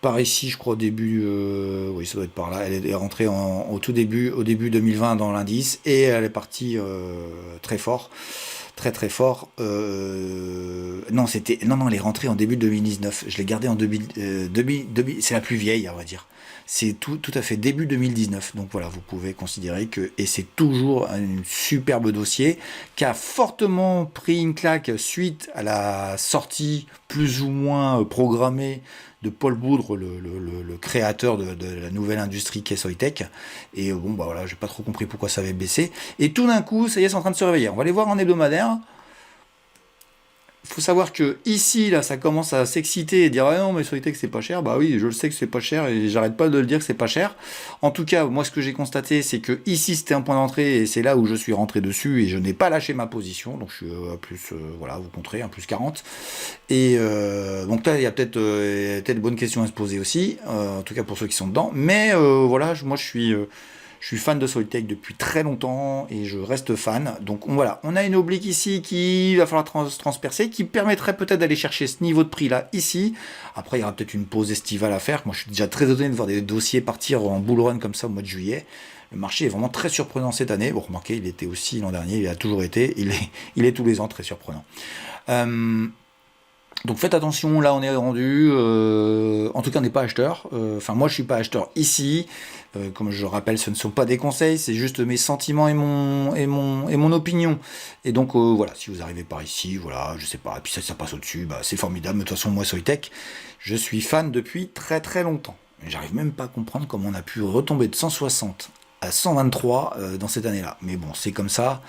Speaker 1: par ici, je crois au début, oui, ça doit être par là. Elle est rentrée au tout début, au début 2020 dans l'indice, et elle est partie très fort, très très fort. Non, non, elle est rentrée en début 2019. Je l'ai gardée en 2000, c'est la plus vieille, on va dire. C'est tout à fait début 2019. Donc voilà, vous pouvez considérer que, et c'est toujours un superbe dossier qui a fortement pris une claque suite à la sortie plus ou moins programmée de Paul Boudre, le créateur de la nouvelle industrie qu'est Soitec. Et bon, bah voilà, j'ai pas trop compris pourquoi ça avait baissé. Et tout d'un coup, ça y est, c'est en train de se réveiller. On va aller voir en hebdomadaire. Faut savoir que ici, là, ça commence à s'exciter et dire ah non, mais Soitec c'est pas cher. Bah oui, je le sais que c'est pas cher et j'arrête pas de le dire que c'est pas cher. En tout cas, moi, ce que j'ai constaté, c'est que ici c'était un point d'entrée et c'est là où je suis rentré dessus et je n'ai pas lâché ma position. Donc je suis à plus, voilà, vous compterez, un plus 40. Et donc là, il y a peut-être de bonnes questions à se poser aussi, en tout cas pour ceux qui sont dedans. Mais voilà, moi je suis fan de Soitec depuis très longtemps et je reste fan. Donc voilà, on a une oblique ici qui va falloir transpercer, qui permettrait peut-être d'aller chercher ce niveau de prix là ici. Après, il y aura peut-être une pause estivale à faire. Moi, je suis déjà très étonné de voir des dossiers partir en bull run comme ça au mois de juillet. Le marché est vraiment très surprenant cette année. Bon, remarquez, il était aussi l'an dernier, il a toujours été, il est tous les ans très surprenant. Donc faites attention, là on est rendu, en tout cas on n'est pas acheteur, enfin moi je suis pas acheteur ici, comme je rappelle ce ne sont pas des conseils, c'est juste mes sentiments et mon opinion, et donc voilà, si vous arrivez par ici, voilà, je sais pas, et puis ça passe au-dessus, bah, c'est formidable, de toute façon moi Soitec, je suis fan depuis très très longtemps, et j'arrive même pas à comprendre comment on a pu retomber de 160 à 123 dans cette année-là, mais bon c'est comme ça,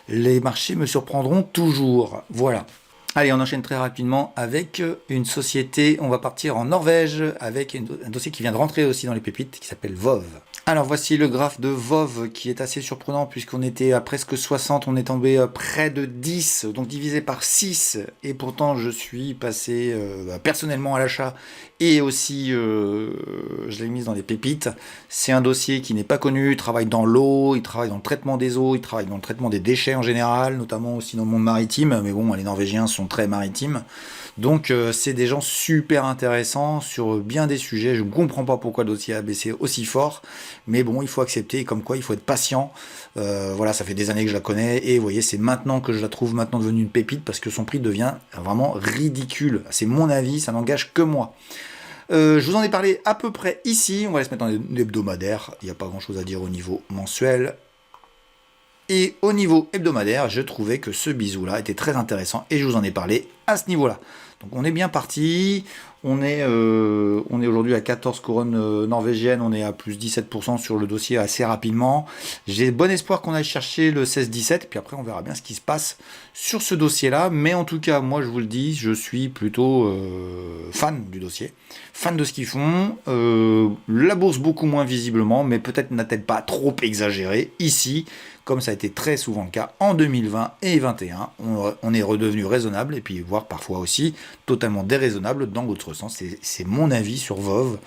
Speaker 1: les marchés me surprendront toujours, voilà. Allez, on enchaîne très rapidement avec une société, on va partir en Norvège avec un dossier qui vient de rentrer aussi dans les pépites, qui s'appelle VOV. Alors voici le graphe de VOV qui est assez surprenant puisqu'on était à presque 60, on est tombé à près de 10, donc divisé par 6, et pourtant je suis passé personnellement à l'achat et aussi je l'ai mise dans les pépites. C'est un dossier qui n'est pas connu, il travaille dans l'eau, il travaille dans le traitement des eaux, il travaille dans le traitement des déchets en général, notamment aussi dans le monde maritime, mais bon, les Norvégiens sont très maritimes. Donc c'est des gens super intéressants sur bien des sujets. Je ne comprends pas pourquoi le dossier a baissé aussi fort, mais bon, il faut accepter, comme quoi il faut être patient. Voilà, ça fait des années que je la connais, et vous voyez, c'est maintenant que je la trouve maintenant devenue une pépite, parce que son prix devient vraiment ridicule. C'est mon avis, ça n'engage que moi. Je vous en ai parlé à peu près ici, on va se mettre en hebdomadaire, il n'y a pas grand chose à dire au niveau mensuel. Et au niveau hebdomadaire, je trouvais que ce bisou-là était très intéressant, et je vous en ai parlé à ce niveau-là. Donc on est bien parti, on est aujourd'hui à 14 couronnes norvégiennes, on est à plus 17% sur le dossier assez rapidement. J'ai bon espoir qu'on aille chercher le 16-17, puis après on verra bien ce qui se passe sur ce dossier-là. Mais en tout cas, moi je vous le dis, je suis plutôt fan du dossier, fan de ce qu'ils font. La bourse beaucoup moins visiblement, mais peut-être n'a-t-elle pas trop exagéré ici, comme ça a été très souvent le cas en 2020 et 2021. On est redevenu raisonnable, et puis voire parfois aussi totalement déraisonnable dans l'autre sens. C'est mon avis sur VOV.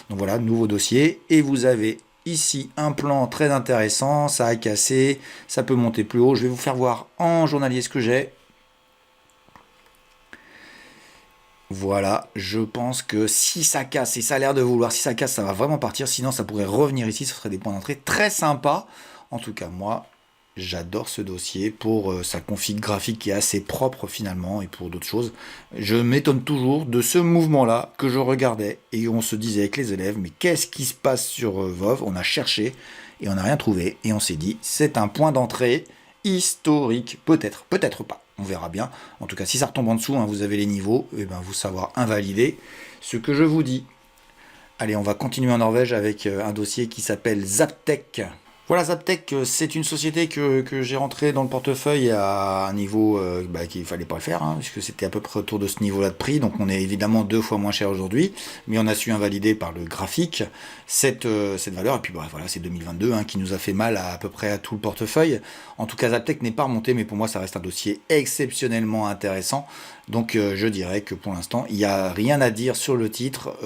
Speaker 1: Donc voilà, nouveau dossier. Et vous avez ici un plan très intéressant. Ça a cassé, ça peut monter plus haut. Je vais vous faire voir en journalier ce que j'ai. Voilà, je pense que si ça casse, et ça a l'air de vouloir, si ça casse, ça va vraiment partir. Sinon, ça pourrait revenir ici. Ce serait des points d'entrée très sympas. En tout cas, moi, j'adore ce dossier pour sa config graphique qui est assez propre finalement, et pour d'autres choses. Je m'étonne toujours de ce mouvement-là que je regardais et on se disait avec les élèves, mais qu'est-ce qui se passe sur VOV? On a cherché et on n'a rien trouvé, et on s'est dit, c'est un point d'entrée historique. Peut-être, peut-être pas. On verra bien. En tout cas, si ça retombe en dessous, hein, vous avez les niveaux, et ben vous savoir invalider ce que je vous dis. Allez, on va continuer en Norvège avec un dossier qui s'appelle Zaptec. Voilà, Zaptec, c'est une société que j'ai rentrée dans le portefeuille à un niveau qu'il fallait pas le faire, hein, puisque c'était à peu près autour de ce niveau-là de prix, donc on est évidemment 2 fois moins cher aujourd'hui, mais on a su invalider par le graphique cette valeur, et puis voilà, c'est 2022 hein, qui nous a fait mal à peu près à tout le portefeuille. En tout cas, Zaptec n'est pas remonté, mais pour moi ça reste un dossier exceptionnellement intéressant. Donc je dirais que pour l'instant, il n'y a rien à dire sur le titre.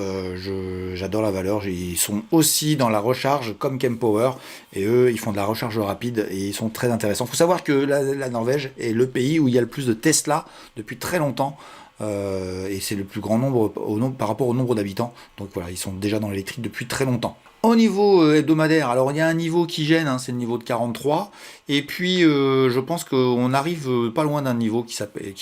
Speaker 1: J'adore la valeur. Ils sont aussi dans la recharge comme Kempower. Et eux, ils font de la recharge rapide et ils sont très intéressants. Il faut savoir que la Norvège est le pays où il y a le plus de Tesla depuis très longtemps. et c'est le plus grand nombre par rapport au nombre d'habitants. Donc voilà, ils sont déjà dans l'électrique depuis très longtemps. Au niveau hebdomadaire, alors il y a un niveau qui gêne, hein, c'est le niveau de 43, et puis je pense qu'on arrive pas loin d'un niveau qui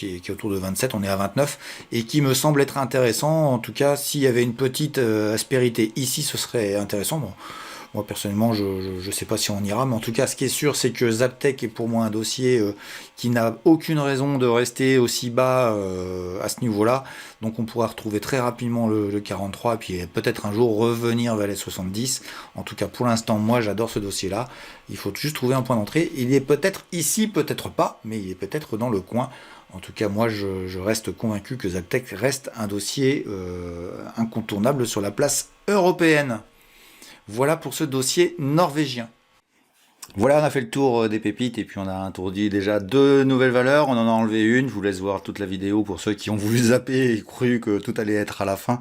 Speaker 1: est autour de 27, on est à 29, et qui me semble être intéressant. En tout cas, s'il y avait une petite aspérité ici, ce serait intéressant. Bon, moi personnellement, je sais pas si on ira, mais en tout cas, ce qui est sûr, c'est que Zaptec est pour moi un dossier qui n'a aucune raison de rester aussi bas à ce niveau-là. Donc on pourra retrouver très rapidement le 43 et puis peut-être un jour revenir vers les 70. En tout cas, pour l'instant, moi j'adore ce dossier-là. Il faut juste trouver un point d'entrée. Il est peut-être ici, peut-être pas, mais il est peut-être dans le coin. En tout cas, moi je reste convaincu que Zaptec reste un dossier incontournable sur la place européenne. Voilà pour ce dossier norvégien. Voilà, on a fait le tour des pépites et puis on a introduit déjà 2 nouvelles valeurs. On en a enlevé une. Je vous laisse voir toute la vidéo pour ceux qui ont voulu zapper et cru que tout allait être à la fin.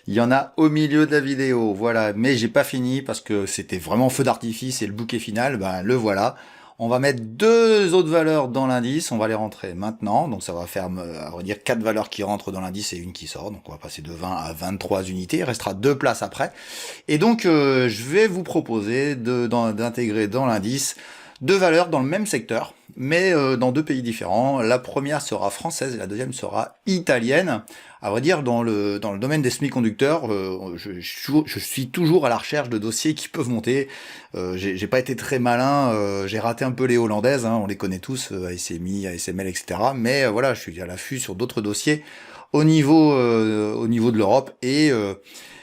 Speaker 1: Il y en a au milieu de la vidéo. Voilà, mais j'ai pas fini parce que c'était vraiment feu d'artifice et le bouquet final, ben le voilà. On va mettre 2 autres valeurs dans l'indice, on va les rentrer maintenant, donc ça va faire, à vrai dire, 4 valeurs qui rentrent dans l'indice et une qui sort, donc on va passer de 20 à 23 unités, il restera 2 places après. Et donc je vais vous proposer d'intégrer dans l'indice 2 valeurs dans le même secteur, mais dans 2 pays différents. La première sera française et la deuxième sera italienne. À vrai dire, dans le domaine des semi-conducteurs, je suis toujours à la recherche de dossiers qui peuvent monter. J'ai pas été très malin, j'ai raté un peu les hollandaises, hein, on les connaît tous, ASMI, ASML, etc. Mais voilà, je suis à l'affût sur d'autres dossiers au niveau de l'Europe et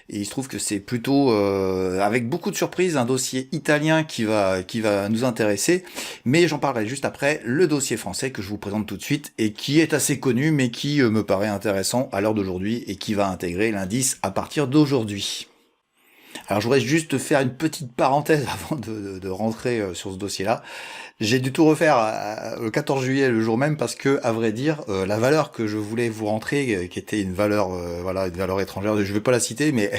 Speaker 1: il se trouve que c'est plutôt, avec beaucoup de surprises, un dossier italien qui va nous intéresser. Mais j'en parlerai juste après, le dossier français que je vous présente tout de suite et qui est assez connu, mais qui me paraît intéressant à l'heure d'aujourd'hui et qui va intégrer l'indice à partir d'aujourd'hui. Alors je voudrais juste faire une petite parenthèse avant de rentrer sur ce dossier-là. J'ai dû tout refaire le 14 juillet, le jour même, parce que, à vrai dire, la valeur que je voulais vous rentrer, qui était une valeur, voilà, une valeur étrangère, je vais pas la citer, mais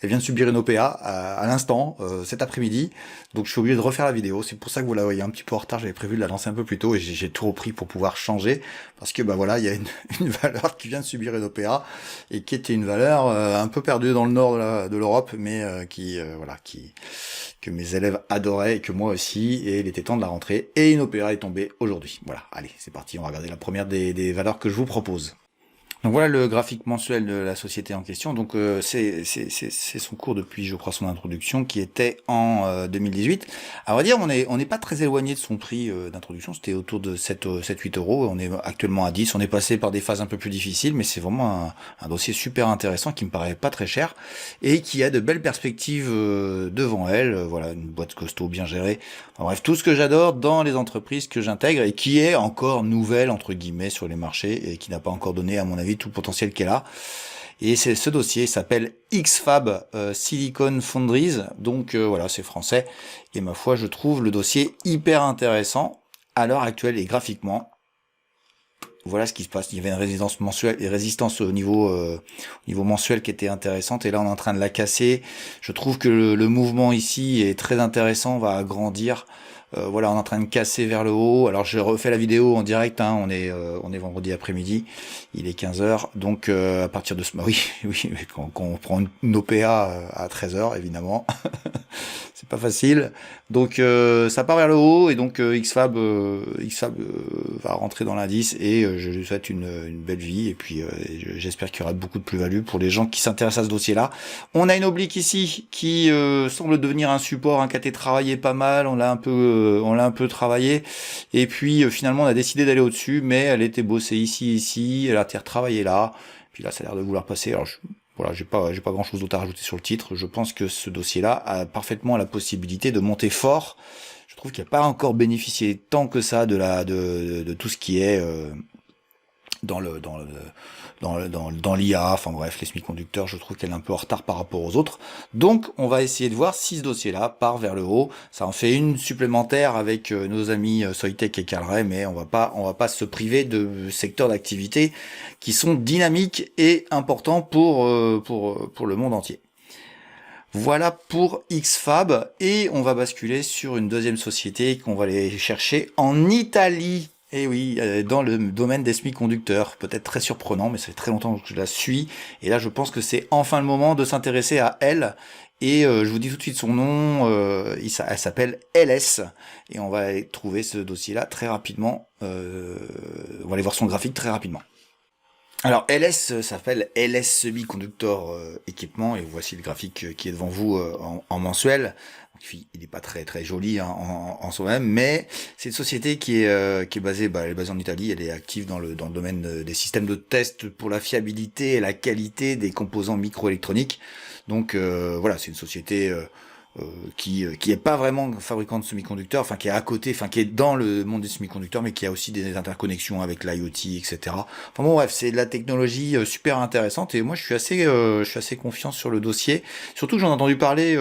Speaker 1: elle vient de subir une OPA à l'instant, cet après-midi. Donc je suis obligé de refaire la vidéo. C'est pour ça que vous la voyez un petit peu en retard. J'avais prévu de la lancer un peu plus tôt et j'ai tout repris pour pouvoir changer, parce que bah voilà, il y a une valeur qui vient de subir une OPA et qui était une valeur un peu perdue dans le nord de l'Europe, mais que mes élèves adoraient et que moi aussi, et il était temps de la rentrer, et une OPA est tombée aujourd'hui. Voilà, allez, c'est parti, on va regarder la première des valeurs que je vous propose. Donc voilà le graphique mensuel de la société en question. Donc c'est son cours depuis, je crois, son introduction qui était en 2018. À vrai dire, on n'est pas très éloigné de son prix d'introduction. C'était autour de 7-8 euros. On est actuellement à 10. On est passé par des phases un peu plus difficiles, mais c'est vraiment un dossier super intéressant qui me paraît pas très cher et qui a de belles perspectives devant elle. Voilà, une boîte costaud bien gérée. Enfin, bref, tout ce que j'adore dans les entreprises que j'intègre et qui est encore nouvelle entre guillemets sur les marchés et qui n'a pas encore donné, à mon avis, tout le potentiel qu'elle a. Et ce dossier s'appelle X-Fab Silicon Foundries, donc voilà, c'est français, et ma foi, je trouve le dossier hyper intéressant à l'heure actuelle et graphiquement. Voilà ce qui se passe. Il y avait une résistance au niveau mensuel qui était intéressante, et là on est en train de la casser. Je trouve que le mouvement ici est très intéressant, va agrandir. Voilà, on est en train de casser vers le haut. Alors je refais la vidéo en direct, hein, on est vendredi après-midi, il est 15h, donc à partir de ce... Bah oui, quand on prend une OPA à 13h, évidemment, c'est pas facile. Donc ça part vers le haut, et donc X-Fab va rentrer dans l'indice, et je lui souhaite une belle vie, et puis j'espère qu'il y aura beaucoup de plus-value pour les gens qui s'intéressent à ce dossier-là. On a une oblique ici qui semble devenir un support, qui a été travaillé pas mal, on l'a un peu travaillé, et puis finalement on a décidé d'aller au-dessus, mais elle était bossée ici, elle a été retravaillée là, puis là ça a l'air de vouloir passer. Alors voilà, j'ai pas grand chose d'autre à rajouter sur le titre. Je pense que ce dossier-là a parfaitement la possibilité de monter fort. Je trouve qu'il n'a pas encore bénéficié tant que ça de tout ce qui est dans l'IA, enfin bref, les semi-conducteurs, je trouve qu'elle est un peu en retard par rapport aux autres. Donc, on va essayer de voir si ce dossier-là part vers le haut. Ça en fait une supplémentaire avec nos amis Soitec et Calray, mais on va pas se priver de secteurs d'activité qui sont dynamiques et importants pour le monde entier. Voilà pour X-Fab, et on va basculer sur une deuxième société qu'on va aller chercher en Italie. Et oui, dans le domaine des semi-conducteurs, peut-être très surprenant, mais ça fait très longtemps que je la suis. Et là, je pense que c'est enfin le moment de s'intéresser à elle. Et je vous dis tout de suite son nom, elle s'appelle LS. Et on va aller trouver ce dossier-là très rapidement. On va aller voir son graphique très rapidement. Alors LS s'appelle LS Semiconductor équipement, et voici le graphique qui est devant vous en mensuel. Donc, il n'est pas très joli hein, en soi-même, mais c'est une société qui est basée, elle est basée en Italie. Elle est active dans le domaine des systèmes de test pour la fiabilité et la qualité des composants microélectroniques. Donc voilà, c'est une société qui est pas vraiment fabricant de semi-conducteurs, enfin qui est à côté, enfin qui est dans le monde des semi-conducteurs, mais qui a aussi des interconnexions avec l'IoT, etc. Enfin bon bref, c'est de la technologie super intéressante, et moi je suis assez confiant sur le dossier. Surtout que j'en ai entendu parler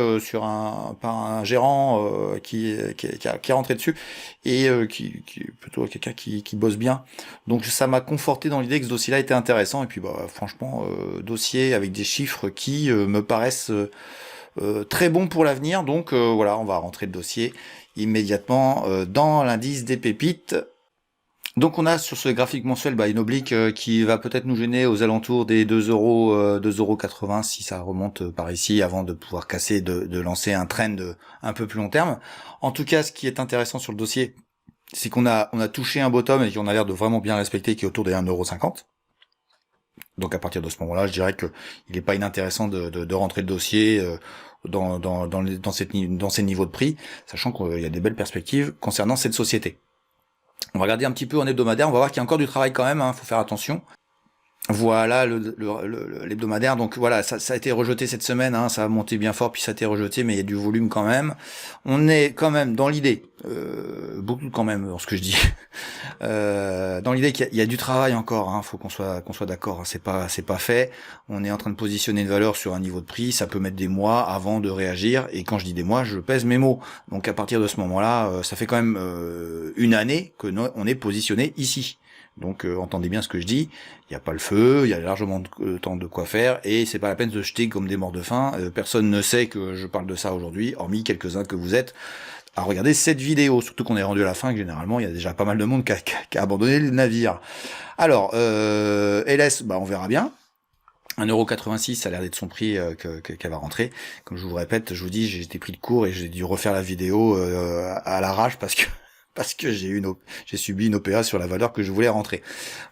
Speaker 1: par un gérant qui est rentré dessus, et qui est plutôt quelqu'un qui bosse bien. Donc ça m'a conforté dans l'idée que ce dossier-là était intéressant, et puis franchement dossier avec des chiffres qui me paraissent très bon pour l'avenir. Donc voilà, on va rentrer le dossier immédiatement dans l'indice des pépites. Donc on a sur ce graphique mensuel une oblique qui va peut-être nous gêner aux alentours des 2,80 € si ça remonte par ici, avant de pouvoir casser, de lancer un trend un peu plus long terme. En tout cas, ce qui est intéressant sur le dossier, c'est qu'on a touché un bottom et qu'on a l'air de vraiment bien respecter, qui est autour des 1,50 €. Donc à partir de ce moment-là, je dirais que il n'est pas inintéressant de rentrer le dossier dans ces niveaux de prix, sachant qu'il y a des belles perspectives concernant cette société. On va regarder un petit peu en hebdomadaire, on va voir qu'il y a encore du travail quand même, faut faire attention. Voilà l'hebdomadaire, donc voilà, ça a été rejeté cette semaine, ça a monté bien fort, puis ça a été rejeté, mais il y a du volume quand même. On est quand même dans l'idée, beaucoup quand même dans ce que je dis, dans l'idée qu'il y a du travail encore, faut qu'on soit d'accord, c'est pas fait. On est en train de positionner une valeur sur un niveau de prix, ça peut mettre des mois avant de réagir, et quand je dis des mois, je pèse mes mots. Donc à partir de ce moment-là, ça fait quand même une année que on est positionné ici. Donc entendez bien ce que je dis, il n'y a pas le feu, il y a largement de temps de quoi faire, et c'est pas la peine de se jeter comme des morts de faim. Personne ne sait que je parle de ça aujourd'hui, hormis quelques-uns que vous êtes à regarder cette vidéo, surtout qu'on est rendu à la fin, que généralement il y a déjà pas mal de monde qui a abandonné le navire. Alors, LS, on verra bien. 1,86 €, ça a l'air d'être son prix qu'elle va rentrer. Comme je vous le répète, je vous dis, j'ai été pris de court et j'ai dû refaire la vidéo à l'arrache parce que j'ai subi une OPA sur la valeur que je voulais rentrer.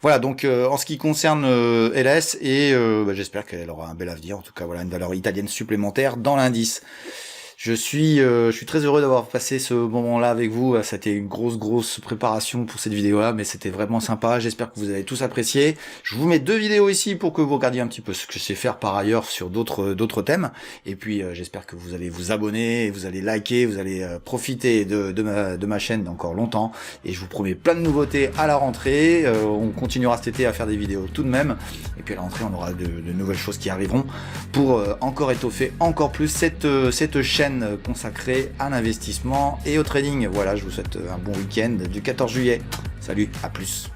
Speaker 1: Voilà, donc en ce qui concerne LS, et j'espère qu'elle aura un bel avenir. En tout cas, voilà, une valeur italienne supplémentaire dans l'indice. Je suis très heureux d'avoir passé ce moment-là avec vous. C'était une grosse préparation pour cette vidéo-là, mais c'était vraiment sympa. J'espère que vous avez tous apprécié. Je vous mets 2 vidéos ici pour que vous regardiez un petit peu ce que je sais faire par ailleurs sur d'autres thèmes. Et puis j'espère que vous allez vous abonner, vous allez liker, vous allez profiter de ma chaîne encore longtemps. Et je vous promets plein de nouveautés à la rentrée. On continuera cet été à faire des vidéos tout de même. Et puis à la rentrée, on aura de nouvelles choses qui arriveront pour encore étoffer encore plus cette chaîne consacrée à l'investissement et au trading. Voilà, je vous souhaite un bon week-end du 14 juillet. Salut, à plus.